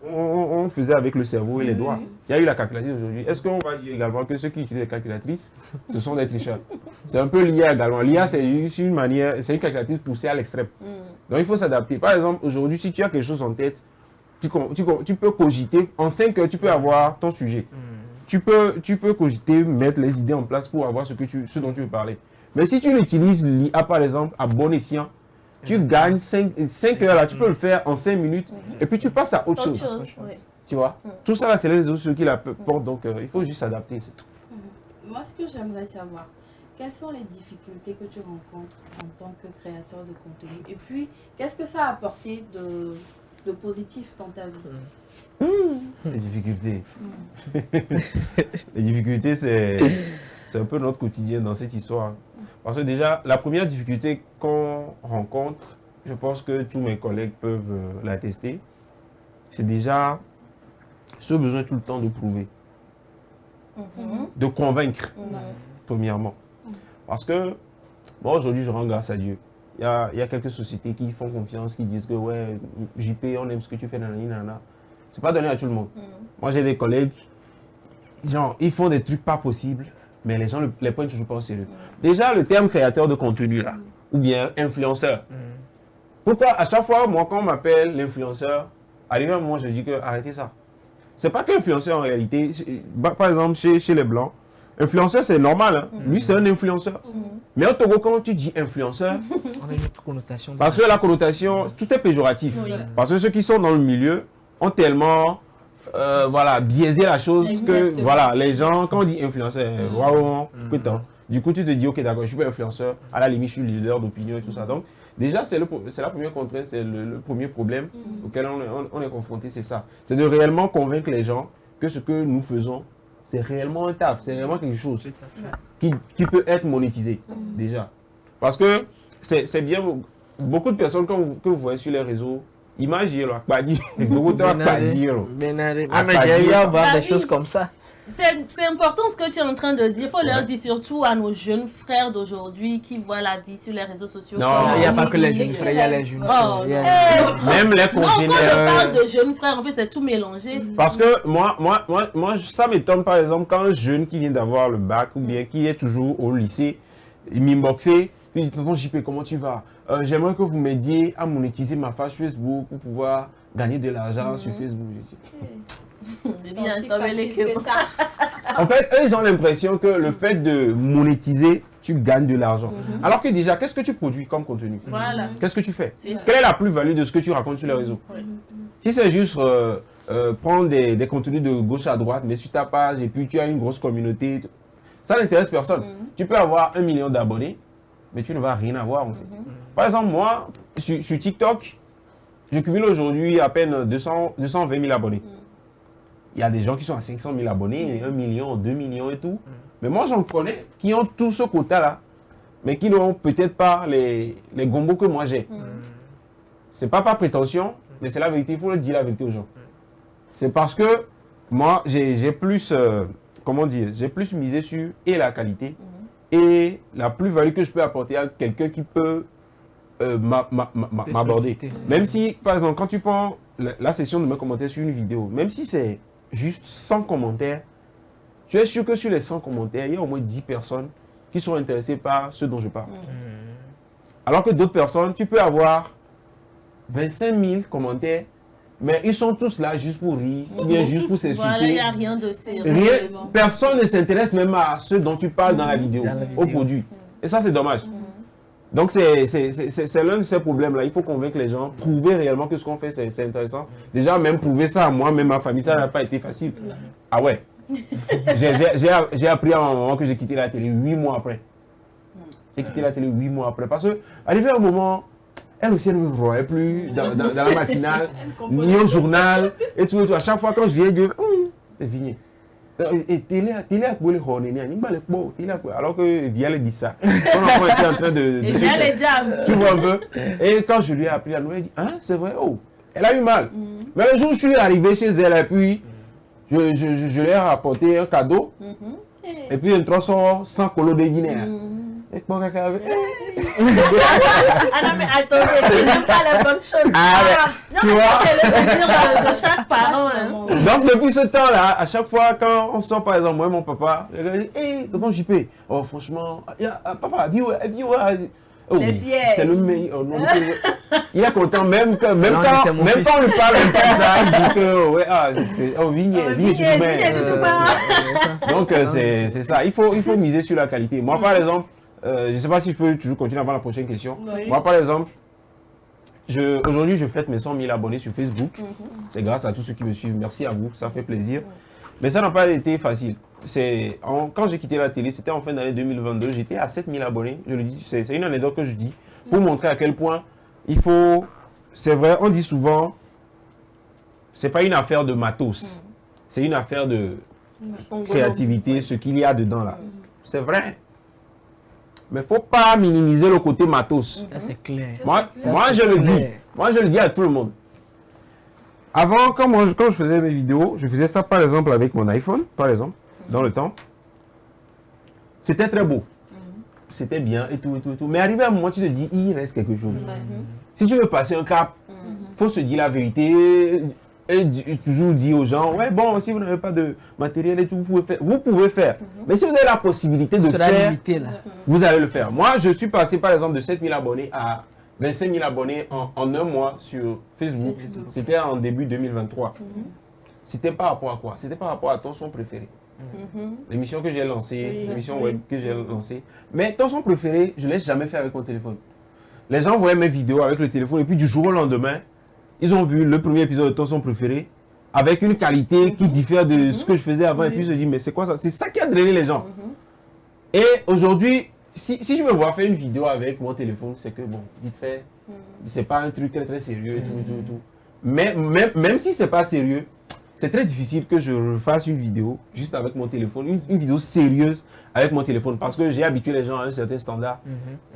On faisait avec le cerveau et les doigts. Il y a eu la calculatrice aujourd'hui. Est-ce qu'on va dire également que ceux qui utilisent la calculatrice, ce sont des tricheurs? C'est un peu l'IA également. L'IA, c'est une manière, c'est une calculatrice poussée à l'extrême. Donc il faut s'adapter. Par exemple, aujourd'hui, si tu as quelque chose en tête, tu peux cogiter. En 5 heures, tu peux avoir ton sujet. Tu peux cogiter, mettre les idées en place pour avoir ce dont tu veux parler. Mais si tu l'utilises l'IA, par exemple, à bon escient, tu gagnes 5 heures là, tu peux le faire en 5 minutes et puis tu passes à autre chose. Tu vois? Tout ça là, c'est les réseaux sociaux qui la portent, donc il faut juste s'adapter, c'est tout. Moi, ce que j'aimerais savoir, quelles sont les difficultés que tu rencontres en tant que créateur de contenu? Et puis, qu'est-ce que ça a apporté de positif dans ta vie? Les difficultés. Les difficultés, c'est un peu notre quotidien dans cette histoire. Parce que déjà, la première difficulté qu'on rencontre, je pense que tous mes collègues peuvent l'attester, c'est déjà ce besoin tout le temps de prouver, de convaincre, premièrement. Parce que, moi aujourd'hui, je rends grâce à Dieu. Il y a quelques sociétés qui font confiance, qui disent que ouais, JP, on aime ce que tu fais, nanana. C'est pas donné à tout le monde. Moi, j'ai des collègues, genre, ils font des trucs pas possibles, mais les gens les prennent toujours pas au sérieux. Déjà, le terme créateur de contenu, là, ou bien influenceur. Pourquoi à chaque fois, moi, quand on m'appelle l'influenceur, arrivé à un moment, je dis que arrêtez ça. C'est pas qu'influenceur en réalité. Par exemple, chez les Blancs, influenceur, c'est normal. Hein? Lui, c'est un influenceur. Mais au Togo, quand tu dis influenceur, on a une autre connotation. Parce que la connotation, tout est péjoratif. Parce que ceux qui sont dans le milieu ont tellement voilà, biaiser la chose. Exactement. Que voilà, les gens, quand on dit influenceur, waouh, du coup, tu te dis, ok, d'accord, je suis pas influenceur, à la limite, je suis leader d'opinion et tout ça. Donc, déjà, c'est la première contrainte, c'est le premier problème auquel on est confronté, c'est ça. C'est de réellement convaincre les gens que ce que nous faisons, c'est réellement un taf, c'est réellement quelque chose qui peut être monétisé, déjà. Parce que c'est bien, beaucoup de personnes que vous voyez sur les réseaux, imaginez, pas dire, beaucoup de temps, pas dire. J'ai eu à voir des choses comme ça. C'est important ce que tu es en train de dire. Il faut leur dire surtout à nos jeunes frères d'aujourd'hui qui voient la vie sur les réseaux sociaux. Non, il n'y a pas que les jeunes frères, il y a les jeunes sœurs. Même les congénères. Non, quand je parle de jeunes frères, en fait, c'est tout mélangé. Parce que moi ça m'étonne par exemple quand un jeune qui vient d'avoir le bac ou bien qui est toujours au lycée, il m'inboxait, il dit tonton JP, comment tu vas? J'aimerais que vous m'aidiez à monétiser ma page Facebook pour pouvoir gagner de l'argent sur Facebook. En fait, eux, ils ont l'impression que le fait de monétiser, tu gagnes de l'argent. Alors que déjà, qu'est-ce que tu produis comme contenu? Voilà. Qu'est-ce que tu fais? Quelle est la plus-value de ce que tu racontes sur les réseaux? Si c'est juste prendre des contenus de gauche à droite, mais sur ta page, et puis tu as une grosse communauté, ça n'intéresse personne. Tu peux avoir 1 million d'abonnés, mais tu ne vas rien avoir en fait. Par exemple, moi, sur TikTok, je cumule aujourd'hui à peine 220 000 abonnés. Il y a des gens qui sont à 500 000 abonnés, 1 million, 2 millions et tout. Mais moi, j'en connais qui ont tout ce quota-là, mais qui n'ont peut-être pas les gombos que moi j'ai. C'est pas par prétention, mais c'est la vérité. Il faut le dire la vérité aux gens. C'est parce que moi, j'ai plus, comment dire, j'ai plus misé sur et la qualité et la plus-value que je peux apporter à quelqu'un qui peut m'aborder. Même si, par exemple, quand tu prends la session de mes commentaires sur une vidéo, même si c'est juste 100 commentaires, tu es sûr que sur les 100 commentaires, il y a au moins 10 personnes qui sont intéressées par ce dont je parle. Alors que d'autres personnes, tu peux avoir 25 000 commentaires, mais ils sont tous là juste pour rire, ou bien juste pour s'insulter. Voilà, il n'y a rien de sérieux. Personne ne s'intéresse même à ce dont tu parles dans la vidéo, au produit. Et ça, c'est dommage. Donc, c'est l'un de ces problèmes-là. Il faut convaincre les gens, prouver réellement que ce qu'on fait, c'est intéressant. Déjà, même prouver ça à moi, même à ma famille, ça n'a pas été facile. Ah ouais. J'ai appris à un moment que j'ai quitté la télé 8 mois après. J'ai quitté la télé 8 mois après. Parce que, arrivé à un moment, elle aussi, elle ne me voyait plus dans la matinale, ni au journal, et tout, et tout. À chaque fois, quand je viens, je dis, c'est fini. Et télé à quoi les hornés, alors que Vial dit ça. Son enfant était en train de tu vois un peu. Et quand je lui ai appris à nous, elle dit, hein, c'est vrai, oh, elle a eu mal. Mais le jour où je suis arrivé chez elle, et puis je lui ai rapporté un cadeau, et puis un tronçon sans colo de Guinée. Et bon, ah non, mais attendez, tu n'aimes pas la bonne chose. Non, tu mais vois, c'est le plaisir de chaque parent. Hein. Donc, depuis ce temps-là, à chaque fois, quand on sort, par exemple, moi et mon papa, je dis, hé, tonton JP, oh, franchement, papa, oh, c'est le meilleur. Il est content, même quand on lui parle même pas ça, il dit que, ouais, Donc, c'est ça. Il faut miser sur la qualité. Moi, par exemple, je ne sais pas si je peux toujours continuer avant la prochaine question. Moi, par exemple, aujourd'hui, je fête mes 100 000 abonnés sur Facebook. C'est grâce à tous ceux qui me suivent. Merci à vous, ça fait plaisir. Mais ça n'a pas été facile. Quand j'ai quitté la télé, c'était en fin d'année 2022, j'étais à 7 000 abonnés. Je le dis, c'est une anecdote que je dis pour montrer à quel point il faut... C'est vrai, on dit souvent, c'est pas une affaire de matos. C'est une affaire de créativité, ce qu'il y a dedans là. C'est vrai. Mais il ne faut pas minimiser le côté matos. Ça, c'est clair. Moi, je le dis. Moi, je le dis à tout le monde. Avant, quand je faisais mes vidéos, je faisais ça par exemple avec mon iPhone, par exemple, dans le temps. C'était très beau. C'était bien et tout, et tout, et tout. Mais arrivé à un moment, tu te dis, il reste quelque chose. Si tu veux passer un cap, il faut se dire la vérité. Et toujours dire aux gens, ouais, bon, si vous n'avez pas de matériel et tout, vous pouvez faire. Mais si vous avez la possibilité de faire, vous allez le faire. Moi, je suis passé par exemple de 7 000 abonnés à 25 000 abonnés en un mois sur Facebook. C'était en début 2023. C'était par rapport à quoi? C'était par rapport à ton son préféré. L'émission que j'ai lancée, l'émission web que j'ai lancée. Mais ton son préféré, je ne l'ai jamais fait avec mon téléphone. Les gens voyaient mes vidéos avec le téléphone et puis du jour au lendemain, ils ont vu le premier épisode de ton son préféré avec une qualité qui diffère de ce que je faisais avant, et puis je dis, mais c'est quoi ça? C'est ça qui a drainé les gens. Et aujourd'hui, si je me vois faire une vidéo avec mon téléphone, c'est que bon, vite fait, c'est pas un truc très sérieux et tout. Mais même si c'est pas sérieux, c'est très difficile que je fasse une vidéo juste avec mon téléphone, une vidéo sérieuse avec mon téléphone, parce que j'ai habitué les gens à un certain standard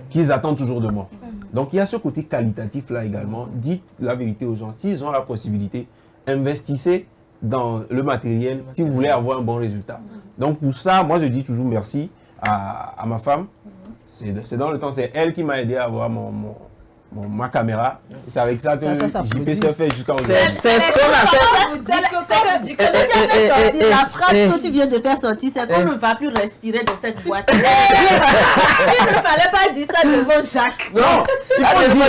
qu'ils attendent toujours de moi. Donc il y a ce côté qualitatif là également. Dites la vérité aux gens. S'ils ont la possibilité, investissez dans le matériel si vous voulez avoir un bon résultat. Donc pour ça, moi je dis toujours merci à ma femme. C'est dans le temps, c'est elle qui m'a aidé à avoir ma caméra. C'est avec ça que JP s'est fait jusqu'à aujourd'hui. C'est ce qu'on a fait. La phrase que tu viens de faire sortir, c'est qu'on ne va plus respirer dans cette boîte. Il ne fallait pas dire ça devant Jacques. Non,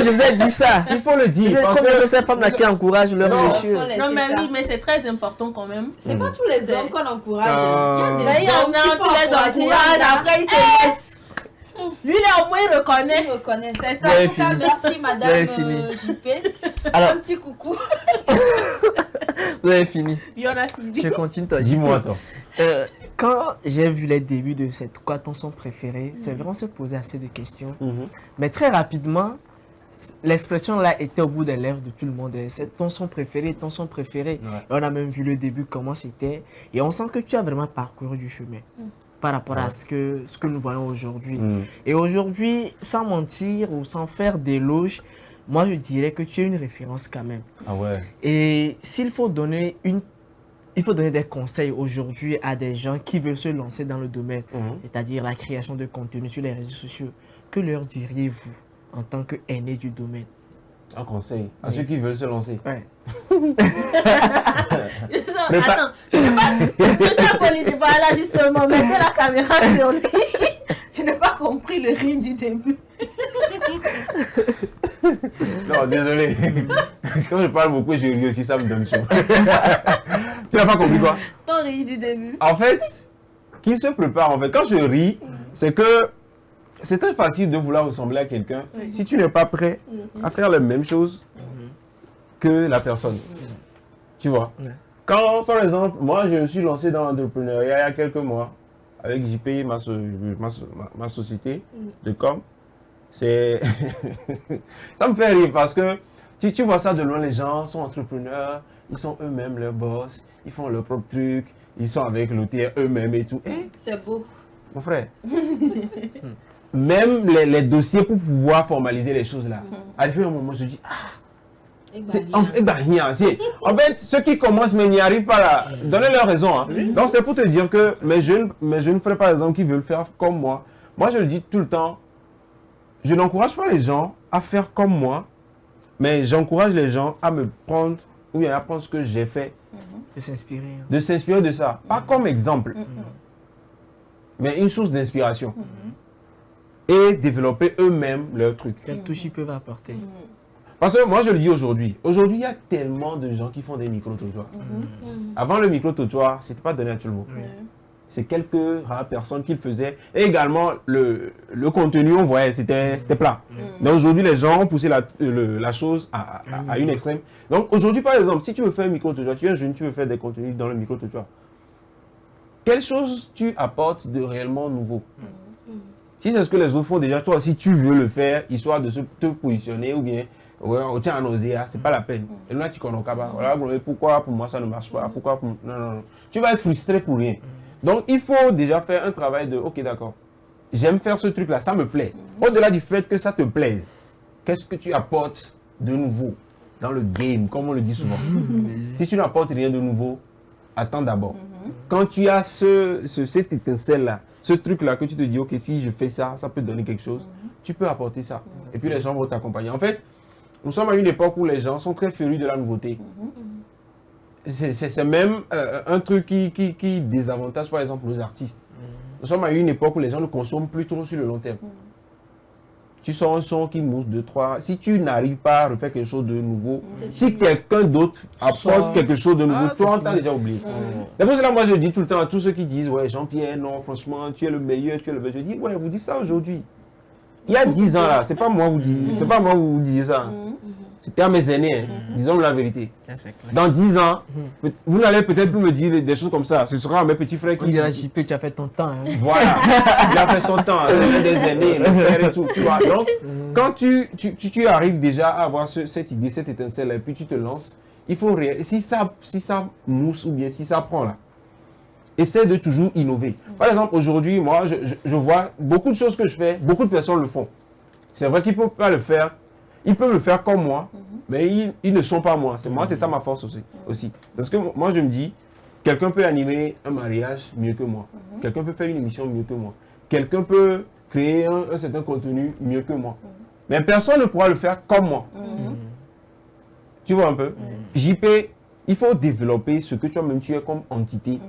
je vous ai dit ça. Il faut le dire. Comme ces femmes-là qui encouragent leur monsieur. Non, mais oui, mais c'est très important quand même. C'est pas tous les hommes qu'on encourage. Il y en a qui les encouragent, après ils te laissent. Lui, là, au moins, il reconnaît. C'est ça. En tout cas, merci, madame JP. Alors, un petit coucou. Vous avez fini. Il y en a fini. Je continue. Dis-moi, toi. Quand j'ai vu les débuts de cette quoi ton son préféré, c'est vrai, on s'est posé assez de questions. Mais très rapidement, l'expression là était au bout des lèvres de tout le monde. C'est ton son préféré, ton son préféré. Ouais. On a même vu le début, comment c'était. Et on sent que tu as vraiment parcouru du chemin par rapport à ce que nous voyons aujourd'hui. Et aujourd'hui, sans mentir ou sans faire d'éloges, moi je dirais que tu es une référence quand même. Ah ouais. Et s'il faut donner des conseils aujourd'hui à des gens qui veulent se lancer dans le domaine, c'est-à-dire la création de contenu sur les réseaux sociaux, que leur diriez-vous en tant qu'aîné du domaine? Un conseil à ceux qui veulent se lancer. Ouais. Attends, je n'ai pas politique, voilà justement, mettez la caméra sur lui. Je n'ai pas compris le rime du début. Non, désolé. Quand je parle beaucoup, je ris aussi, ça me donne chaud. Tu n'as pas compris quoi? Ton rire du début. En fait, qui se prépare en fait? Quand je ris, c'est que c'est très facile de vouloir ressembler à quelqu'un si tu n'es pas prêt à faire les mêmes choses que la personne. Tu vois? Quand, par exemple, moi je me suis lancé dans l'entrepreneuriat il y a quelques mois avec JP, ma société de com, c'est ça me fait rire parce que tu vois ça de loin, les gens sont entrepreneurs, ils sont eux-mêmes leurs boss, ils font leurs propres trucs, ils sont avec l'OTR eux-mêmes et tout. C'est beau. Mon frère. Même les dossiers pour pouvoir formaliser les choses là. À un moment, je dis, en fait, ceux qui commencent mais n'y arrivent pas là, donnez-leur raison. Donc c'est pour te dire que mes jeunes frères par exemple qui veulent faire comme moi, je le dis tout le temps, je n'encourage pas les gens à faire comme moi, mais j'encourage les gens à me prendre ou bien à prendre ce que j'ai fait. De s'inspirer. De s'inspirer de ça. Pas comme exemple, mais une source d'inspiration. Et développer eux-mêmes leur truc. Quelle touche ils peuvent apporter. Parce que moi je le dis aujourd'hui, il y a tellement de gens qui font des micro-trottoirs. Avant le micro-trottoir, c'était pas donné à tout le monde. C'est quelques rares personnes qui le faisaient. Et également, le contenu, on voyait, c'était plat. Donc aujourd'hui, les gens ont poussé la chose à une extrême. Donc aujourd'hui, par exemple, si tu veux faire un micro-trottoir, tu es un jeune, tu veux faire des contenus dans le micro-trottoir, quelle chose tu apportes de réellement nouveau? Si c'est ce que les autres font déjà, toi aussi tu veux le faire, histoire de te positionner ou bien, on tient à nauser, c'est pas la peine. Et là, tu connais pas. Voilà, pourquoi pour moi ça ne marche pas? Pourquoi pour... Non. Tu vas être frustré pour rien. Donc il faut déjà faire un travail de, ok d'accord, j'aime faire ce truc-là, ça me plaît. Au-delà du fait que ça te plaise, qu'est-ce que tu apportes de nouveau dans le game, comme on le dit souvent? Si tu n'apportes rien de nouveau, attends d'abord. Quand tu as cette étincelle-là, ce truc-là que tu te dis, ok, si je fais ça, ça peut donner quelque chose, tu peux apporter ça. Et puis les gens vont t'accompagner. En fait, nous sommes à une époque où les gens sont très férus de la nouveauté. C'est même un truc qui désavantage par exemple nos artistes. Nous sommes à une époque où les gens ne consomment plus trop sur le long terme. Tu sors un son qui mousse 2-3. Si tu n'arrives pas à refaire quelque chose de nouveau, si quelqu'un d'autre apporte quelque chose de nouveau, toi on t'a déjà oublié. C'est pour cela moi je dis tout le temps à tous ceux qui disent ouais Jean-Pierre, non franchement tu es le meilleur, tu es le meilleur. Je dis ouais, vous dites ça aujourd'hui. Il y a 10 ans là, c'est pas moi vous disiez ça. C'était à mes aînés, disons la vérité. Dans 10 ans, vous n'allez peut-être plus me dire des choses comme ça. Ce sera mes petits frères qui... On dira, JP, tu as fait ton temps. Hein. Voilà, il a fait son temps, c'est l'un des aînés, le frère et tout, tu vois. Donc, quand tu arrives déjà à avoir cette idée, cette étincelle, et puis tu te lances, il faut... Si ça mousse ou bien si ça prend là, essaie de toujours innover. Par exemple, aujourd'hui, moi, je vois beaucoup de choses que je fais, beaucoup de personnes le font. C'est vrai qu'ils ne peuvent pas le faire. Ils peuvent le faire comme moi, mais ils ne sont pas moi. C'est ça ma force aussi. Parce que moi, je me dis, quelqu'un peut animer un mariage mieux que moi. Quelqu'un peut faire une émission mieux que moi. Quelqu'un peut créer un certain contenu mieux que moi. Mais personne ne pourra le faire comme moi. Tu vois un peu? JP, il faut développer ce que toi-même tu es comme entité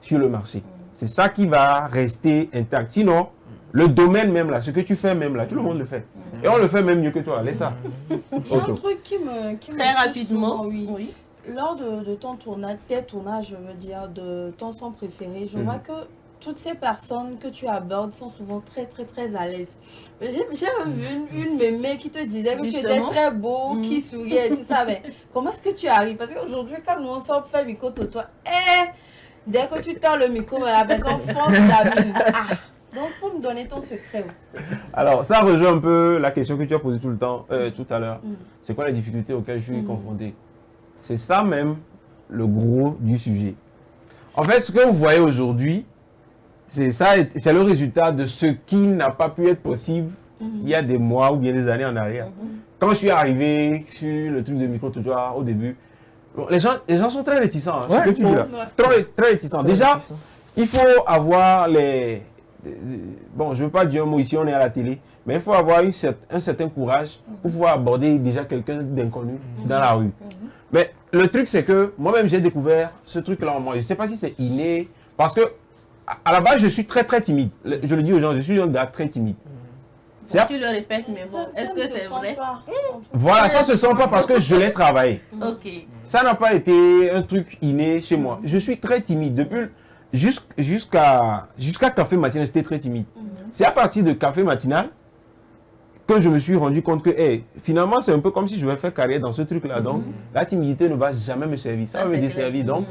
sur le marché. C'est ça qui va rester intact. Sinon, le domaine même là, ce que tu fais même là, tout le monde le fait. Et on le fait même mieux que toi. Laisse ça. Il y a un truc qui me Très rapidement, souvent, oui. Lors de ton tournage, tes tournages, je veux dire, de ton son préféré, je vois que toutes ces personnes que tu abordes sont souvent très, très, très à l'aise. J'ai vu une mémé qui te disait que tu étais très beau, qui souriait et tout ça. Mais comment est-ce que tu arrives? Parce qu'aujourd'hui, quand nous on sort faire micro de toi, dès que tu tends le micro, la personne fonce la mine. Donc, il faut nous donner ton secret. Alors, ça rejoint un peu la question que tu as posée tout à l'heure. C'est quoi les difficultés auxquelles je suis confronté? C'est ça même le gros du sujet. En fait, ce que vous voyez aujourd'hui, c'est le résultat de ce qui n'a pas pu être possible il y a des mois ou bien des années en arrière. Quand je suis arrivé sur le truc de micro-trottoir au début, les gens sont très réticents. Ce que tu dis là. Très réticents. Déjà, il faut avoir les... Bon, je ne veux pas dire un mot ici, on est à la télé, mais il faut avoir un certain courage pour pouvoir aborder déjà quelqu'un d'inconnu dans la rue. Mais le truc, c'est que moi-même, j'ai découvert ce truc-là en moi. Je ne sais pas si c'est inné, parce que à la base, je suis très, très timide. Je le dis aux gens, je suis un gars très timide. Tu le répètes, mais bon, est-ce que c'est vrai? Voilà, ça ne se sent pas parce que je l'ai travaillé. Ça n'a pas été un truc inné chez moi. Je suis très timide. Depuis... Jusqu'à Café Matinal, j'étais très timide. C'est à partir de Café Matinal que je me suis rendu compte que finalement, c'est un peu comme si je vais faire carrière dans ce truc-là. Donc, la timidité ne va jamais me servir. Ça va me desservir. Donc,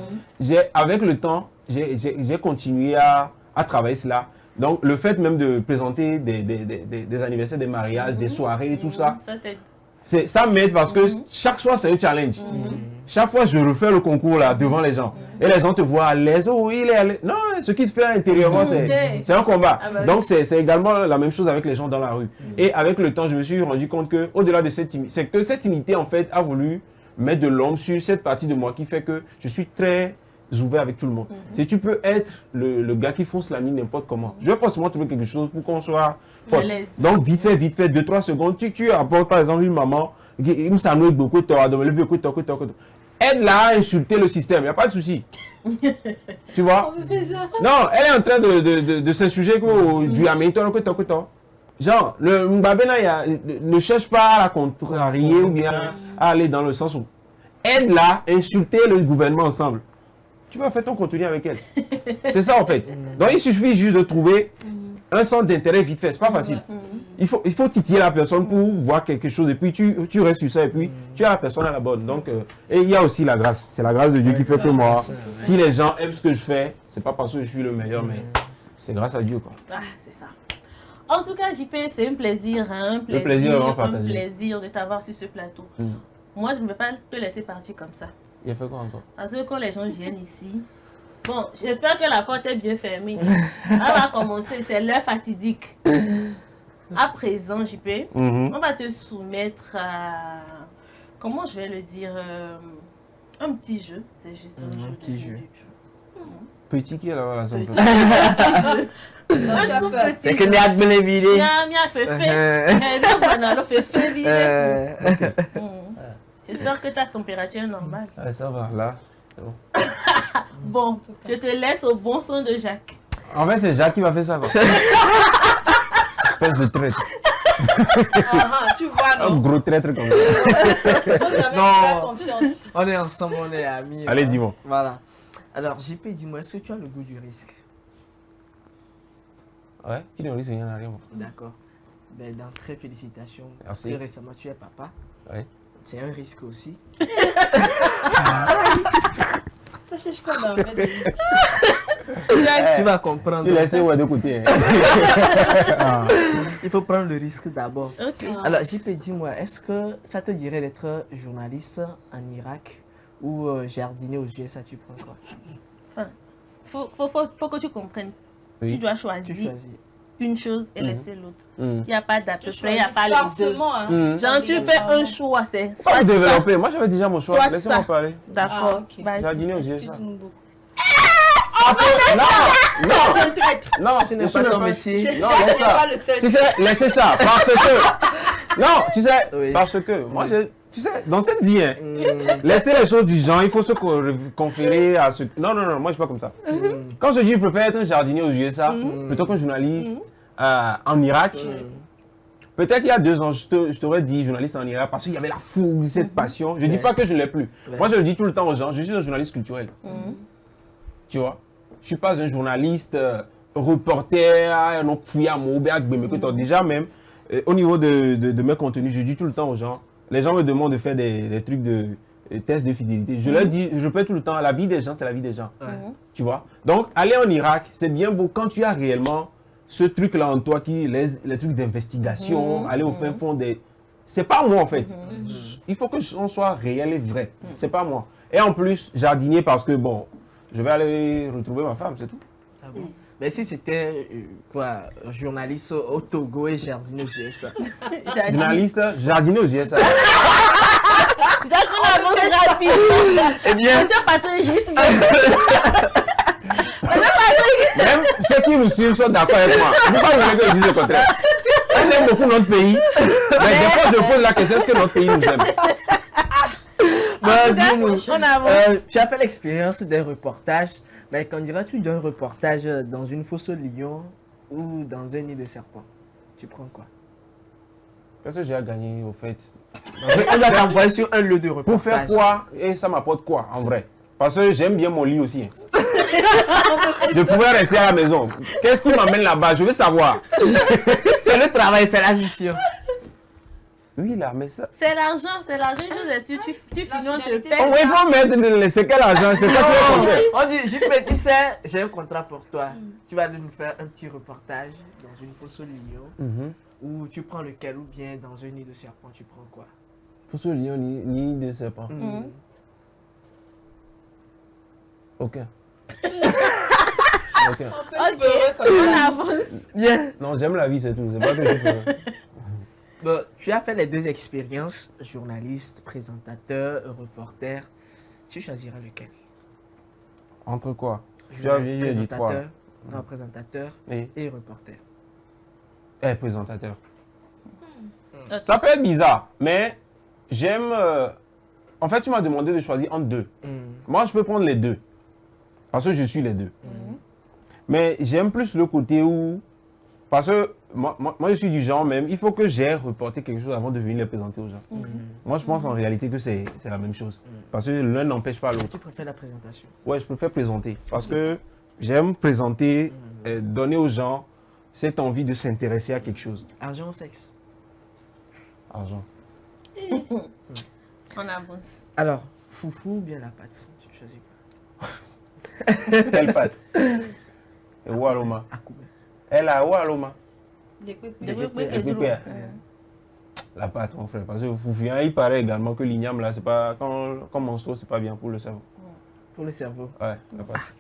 avec le temps, j'ai continué à travailler cela. Donc, le fait même de présenter des anniversaires, des mariages, des soirées, tout ça, ça m'aide parce que chaque soir, c'est un challenge. Chaque fois, je refais le concours là devant les gens. Et les gens te voient à l'aise. Oh, il est à l'aise. Non, ce qui se fait intérieurement, c'est un combat. Donc, c'est également la même chose avec les gens dans la rue. Et avec le temps, je me suis rendu compte qu'au-delà de cette timidité, c'est que cette timidité, en fait, a voulu mettre de l'ombre sur cette partie de moi qui fait que je suis très ouvert avec tout le monde. Si tu peux être le gars qui fonce la mine n'importe comment. Je vais forcément trouver quelque chose pour qu'on soit pote. Donc, vite fait, 2-3 secondes, tu apportes par exemple une maman qui me semble beaucoup de aide-la à insulter le système, il n'y a pas de souci. Tu vois? Non, elle est en train de s'insurger du américain. Genre, le Mbabena ne cherche pas à la contrarier ou bien à aller dans le sens où aide-la à insulter le gouvernement ensemble. Tu vas faire ton contenu avec elle. C'est ça en fait. Donc il suffit juste de trouver un centre d'intérêt vite fait. C'est pas facile. Il faut titiller la personne pour voir quelque chose et puis tu restes sur ça et puis tu as la personne à la bonne. Donc, et il y a aussi la grâce. C'est la grâce de Dieu qui fait que moi, si les gens aiment ce que je fais, c'est pas parce que je suis le meilleur, mais c'est grâce à Dieu quoi. Ah, c'est ça. En tout cas, JP, c'est un plaisir, un plaisir de t'avoir sur ce plateau. Moi, je ne vais pas te laisser partir comme ça. Il a fait quoi encore? Parce que quand les gens viennent ici, bon, j'espère que la porte est bien fermée. On va commencer, c'est l'heure fatidique. À présent, JP, on va te soumettre à, comment je vais le dire, un petit jeu. C'est juste un jeu. Un petit jeu. Petit qui est là-bas, là, c'est que Miat me l'a vidé. Miat fait J'espère que ta température est normale. Ah, ça va, là, c'est bon. Bon, je te laisse au bon son de Jacques. En fait, c'est Jacques qui va faire ça. Espèce de traître. Tu vois, non? Un gros traître comme ça. Non, confiance. On est ensemble, on est amis. Allez, dis-moi. Voilà. Alors, JP, dis-moi, est-ce que tu as le goût du risque? Ouais, qui ne risque rien à rien. D'accord. Ben, d'entrée, félicitations. Merci. Parce que récemment, tu es papa. Ouais. c'est un risque aussi. Ça cherche quoi dans le fait de risque? Tu vas comprendre. Tu laisses de côté. Il faut prendre le risque d'abord. Okay. Alors, JP, dis-moi, est-ce que ça te dirait d'être journaliste en Irak ou jardinier aux USA, tu prends quoi? Faut que tu comprennes. Oui. Tu dois choisir une chose et laisser l'autre. Il n'y a pas d'à peu près, il n'y a pas les deux. Forcément, hein. Genre, tu fais un choix, c'est soit développer. Moi, j'avais déjà mon choix. Laissez-moi parler. D'accord. Jardinier aux USA. Excuse-nous beaucoup. Non, ce n'est pas ton métier. Non, laisse ça. Tu sais, laissez ça. Parce que. Non, tu sais, parce que. Moi, tu sais, dans cette vie, hein, laisser les choses du genre, il faut se conférer à ce. Non, moi, je ne suis pas comme ça. Quand je dis je préfère être un jardinier aux USA plutôt qu'un journaliste en Irak, peut-être il y a 2 ans, je t'aurais dit journaliste en Irak parce qu'il y avait la fougue, cette passion. Je ne dis pas que je ne l'ai plus. Moi, je le dis tout le temps aux gens, je suis un journaliste culturel. Tu vois? Je ne suis pas un journaliste, reporter, non fouillé à mon que déjà même, au niveau de mes contenus, je dis tout le temps aux gens, les gens me demandent de faire des trucs de tests de fidélité. Je leur dis, je fais tout le temps, la vie des gens, c'est la vie des gens. Tu vois? Donc, aller en Irak, c'est bien beau quand tu as réellement ce truc-là en toi, les trucs d'investigation, aller au fin fond des... C'est pas moi en fait. Il faut que on soit réel et vrai. C'est pas moi. Et en plus, jardinier parce que bon, je vais aller retrouver ma femme, c'est tout. Ah bon? Mais si c'était journaliste au Togo et jardinier aux USA. Journaliste, jardinier aux USA. J'attends l'avance rapide. Eh bien, Monsieur Patrick, juste. Même ceux qui nous suivent sont d'accord avec moi. Pourquoi vous voulez que je dise le contraire? On aime beaucoup notre pays. Mais des fois, je pose la question, est-ce que notre pays nous aime? Dis-nous, tu as fait l'expérience des reportages, mais qu'en diras-tu d'un reportage dans une fosse au lion ou dans un nid de serpent? Tu prends quoi? Qu'est-ce que j'ai à gagner au fait? On doit t'envoyer sur un lieu de reportage. Pour faire quoi? Et ça m'apporte quoi en vrai? Parce que j'aime bien mon lit aussi. Je pourrais rester à la maison. Qu'est-ce qui m'amène là-bas? Je veux savoir. C'est le travail, c'est la mission. Oui, là, mais ça... C'est l'argent, une chose est sûre, tu finis, on te paie. Oh, il faut mettre c'est quel argent? C'est quoi on dit, JP, tu sais, j'ai un contrat pour toi. Tu vas nous faire un petit reportage dans une fosse au lion. Ou tu prends lequel ou bien dans un nid de serpent, tu prends quoi? Fosse au lion, nid de serpent. Ok. Ok, on avance. Bien. Non, j'aime la vie, c'est tout. C'est pas que je fais. Bon, tu as fait les 2 expériences, journaliste, présentateur, reporter. Tu choisiras lequel? Entre quoi? Journaliste, présentateur, non, présentateur et reporter. Présentateur. Ça peut être bizarre, mais j'aime... En fait, tu m'as demandé de choisir entre 2. Moi, je peux prendre les 2. Parce que je suis les 2. Mais j'aime plus le côté où... Parce que moi, je suis du genre même, il faut que j'aie reporté quelque chose avant de venir le présenter aux gens. Moi, je pense en réalité que c'est la même chose. Parce que l'un n'empêche pas l'autre. Tu préfères la présentation? Ouais, je préfère présenter. Parce que j'aime présenter, donner aux gens cette envie de s'intéresser à quelque chose. Argent ou sexe? Argent. On avance. Alors, foufou ou bien la pâte? Tu choisis quoi? Quelle pâte? Et Waloma. Elle a Waloma. La pâte, mon frère. Parce que foufou, il paraît également que l'igname, là, c'est pas. Quand monstro, c'est pas bien pour le cerveau. Pour le cerveau? Ouais, la pâte.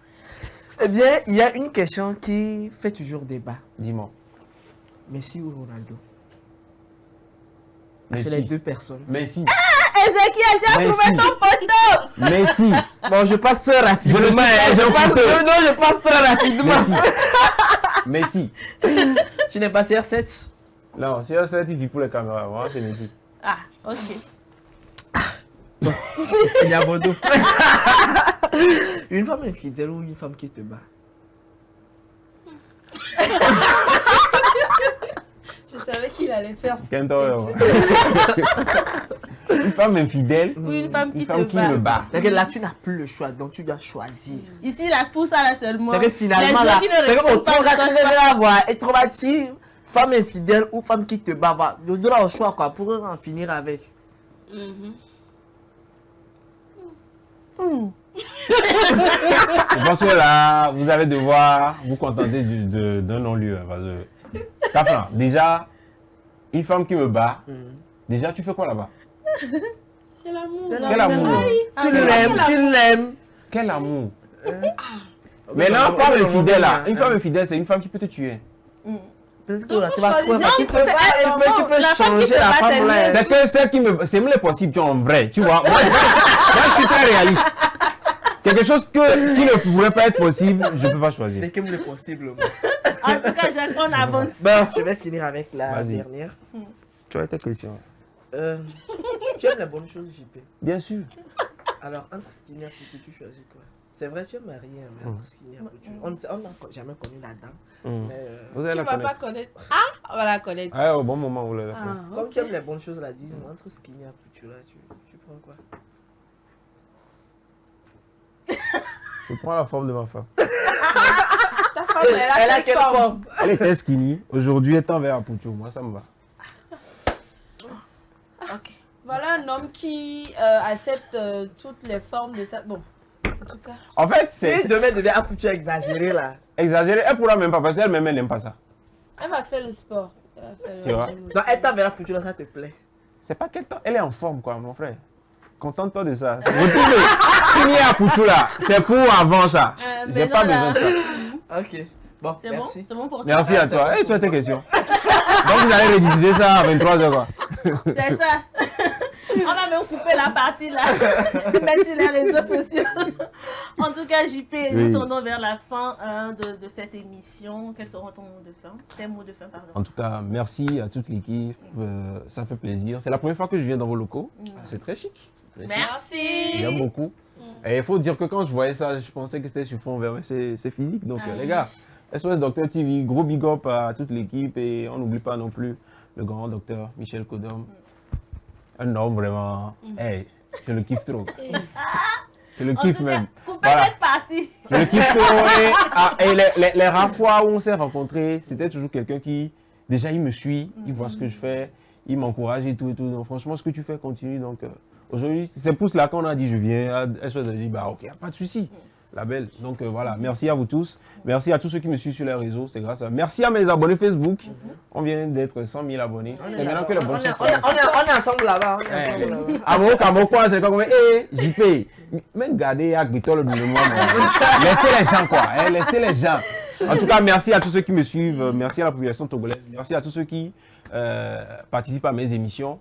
Eh bien, il y a une question qui fait toujours débat. Dis-moi. Messi ou Ronaldo? Messi. C'est les 2 personnes. Messi. Ezekiel, tu as trouvé ton poteau! Messi. Bon, je passe très rapidement. Je passe très rapidement. Messi. Tu n'es pas CR7? Non, CR7, il vit pour les caméras. Moi, c'est Messi. Ah, ok. Bon, il y a Bordeaux. Une femme infidèle ou une femme qui te bat? Je savais qu'il allait faire ça. Une femme infidèle ou une femme qui me bat. C'est que là, tu n'as plus le choix, donc tu dois choisir. Ici, la pousse à la seulement. C'est que finalement, là, c'est que au tour que tu devais avoir, être traumatisé, femme infidèle ou femme qui te bat, tu dois au choix quoi, pour en finir avec. Je pense que là, vous allez devoir vous contenter d'un non-lieu. Parce que, Kafla, déjà, une femme qui me bat, déjà, tu fais quoi là-bas? C'est l'amour. Quel amour? Tu l'aimes. Quel amour? Mais là, une femme est fidèle là. Une femme est fidèle, c'est une femme qui peut te tuer. Peut-être que tu vas trouver. Tu peux changer la femme femme là. C'est que celle qui me. C'est les possibles qui ont vrai, tu vois. Moi, je suis très réaliste. Quelque chose qui ne pourrait pas être possible, je ne peux pas choisir. Dès que c'est possible. En tout cas, Jacques, on avance. Bon, je vais finir avec la dernière. Tu as tes questions. Tu aimes les bonnes choses, JP? Bien sûr. Alors, entre Skinny et Poutou, tu choisis quoi? C'est vrai, tu es marié, mais entre Skinny et Poutou. On n'a jamais connu la dame. Vous allez tu la ne vas connaître. pas connaître. Ah, on va la connaître. Ah, au bon moment, vous l'avez connaître. Comme tu aimes les bonnes choses, là, dis-moi, entre Skinny et Poutou, là, tu prends quoi? Je prends la forme de ma femme. Ta femme, elle a quelle forme? Elle était skinny. Aujourd'hui, elle tend vers Poutou. Moi, ça me va. Ok. Voilà un homme qui accepte toutes les formes de sa... Bon, en tout cas... En fait, si demain devient à Poutou exagéré là. Exagéré, elle pourra même pas parce qu'elle-même, elle n'aime pas ça. Elle va faire le sport. Elle va faire Tu vois? Donc, elle tend vers la Poutou là, ça te plaît? C'est pas qu'elle tend. Elle est en forme, quoi, mon frère. Contente-toi de ça. Retrouve signé à Poutou là. C'est pour avant ça. J'ai pas besoin de ça. Ok. Bon, merci. C'est bon pour toi. Merci à toi. Et tu as tes questions. Donc vous allez rediffuser ça à 23h quoi. C'est ça. On va même couper la partie là. Mettre sur les réseaux sociaux. En tout cas, JP, nous tournons vers la fin de cette émission. Quels seront ton mot de fin? Tes mots de fin, pardon. En tout cas, merci à toute l'équipe. Ça fait plaisir. C'est la première fois que je viens dans vos locaux. C'est très chic. Merci. J'aime beaucoup. Et il faut dire que quand je voyais ça, je pensais que c'était sur fond vert, mais c'est physique. Donc les gars, SOS Docteur TV, gros big up à toute l'équipe et on n'oublie pas non plus le grand docteur Michel Kodom. Un homme vraiment, hey, je le kiffe trop. Je le kiffe même. Coupez cette partie. Je le kiffe trop. Et les rares fois où on s'est rencontrés, c'était toujours quelqu'un qui, déjà il me suit, il voit ce que je fais, il m'encourage et tout et tout. Donc franchement, ce que tu fais continue. Donc aujourd'hui, c'est pour cela qu'on a dit je viens. SOS a dit bah ok, pas de souci. La belle. Donc voilà, merci à vous tous. Merci à tous ceux qui me suivent sur les réseaux. C'est grâce à. Merci à mes abonnés Facebook. On vient d'être 100 000 abonnés. C'est maintenant que les bonnes choses commencent. On est ensemble là-bas. C'est comme JP. Même garder à Bitol de moi. Laissez les gens quoi. Laissez les gens. En tout cas, merci à tous ceux qui me suivent. Merci à la population togolaise. Merci à tous ceux qui participent à mes émissions.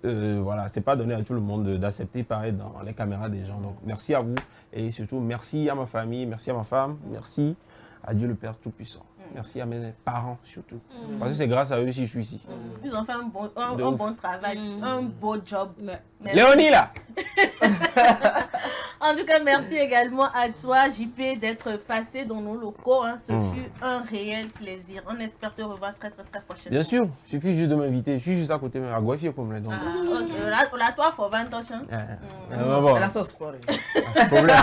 Voilà, c'est pas donné à tout le monde d'accepter pareil dans les caméras des gens. Donc merci à vous et surtout merci à ma famille, merci à ma femme, merci à Dieu le Père Tout-Puissant. Merci à mes parents surtout. Parce que c'est grâce à eux si je suis ici. Ils ont fait un bon travail, un beau job. Merci. Léonie là. En tout cas, merci également à toi, JP, d'être passé dans nos locaux. Ce fut un réel plaisir. On espère te revoir très prochainement. Bien sûr, il suffit juste de m'inviter. Je suis juste à côté, mais à Guafi comme les dents. La toi, il faut 20 ans. C'est la sauce pour problème.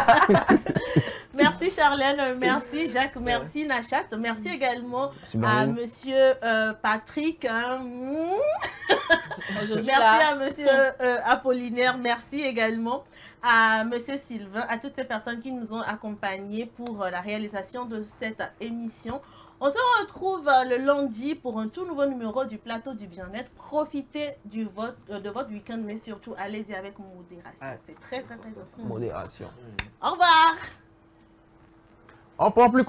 Merci Charlène, merci Jacques, merci Nachat, merci également à monsieur Patrick, merci à monsieur Apollinaire, merci également à monsieur Sylvain, à toutes ces personnes qui nous ont accompagnés pour la réalisation de cette émission. On se retrouve le lundi pour un tout nouveau numéro du plateau du bien-être. Profitez de votre week-end, mais surtout allez-y avec modération. C'est très important. Modération. Au revoir. On prend plus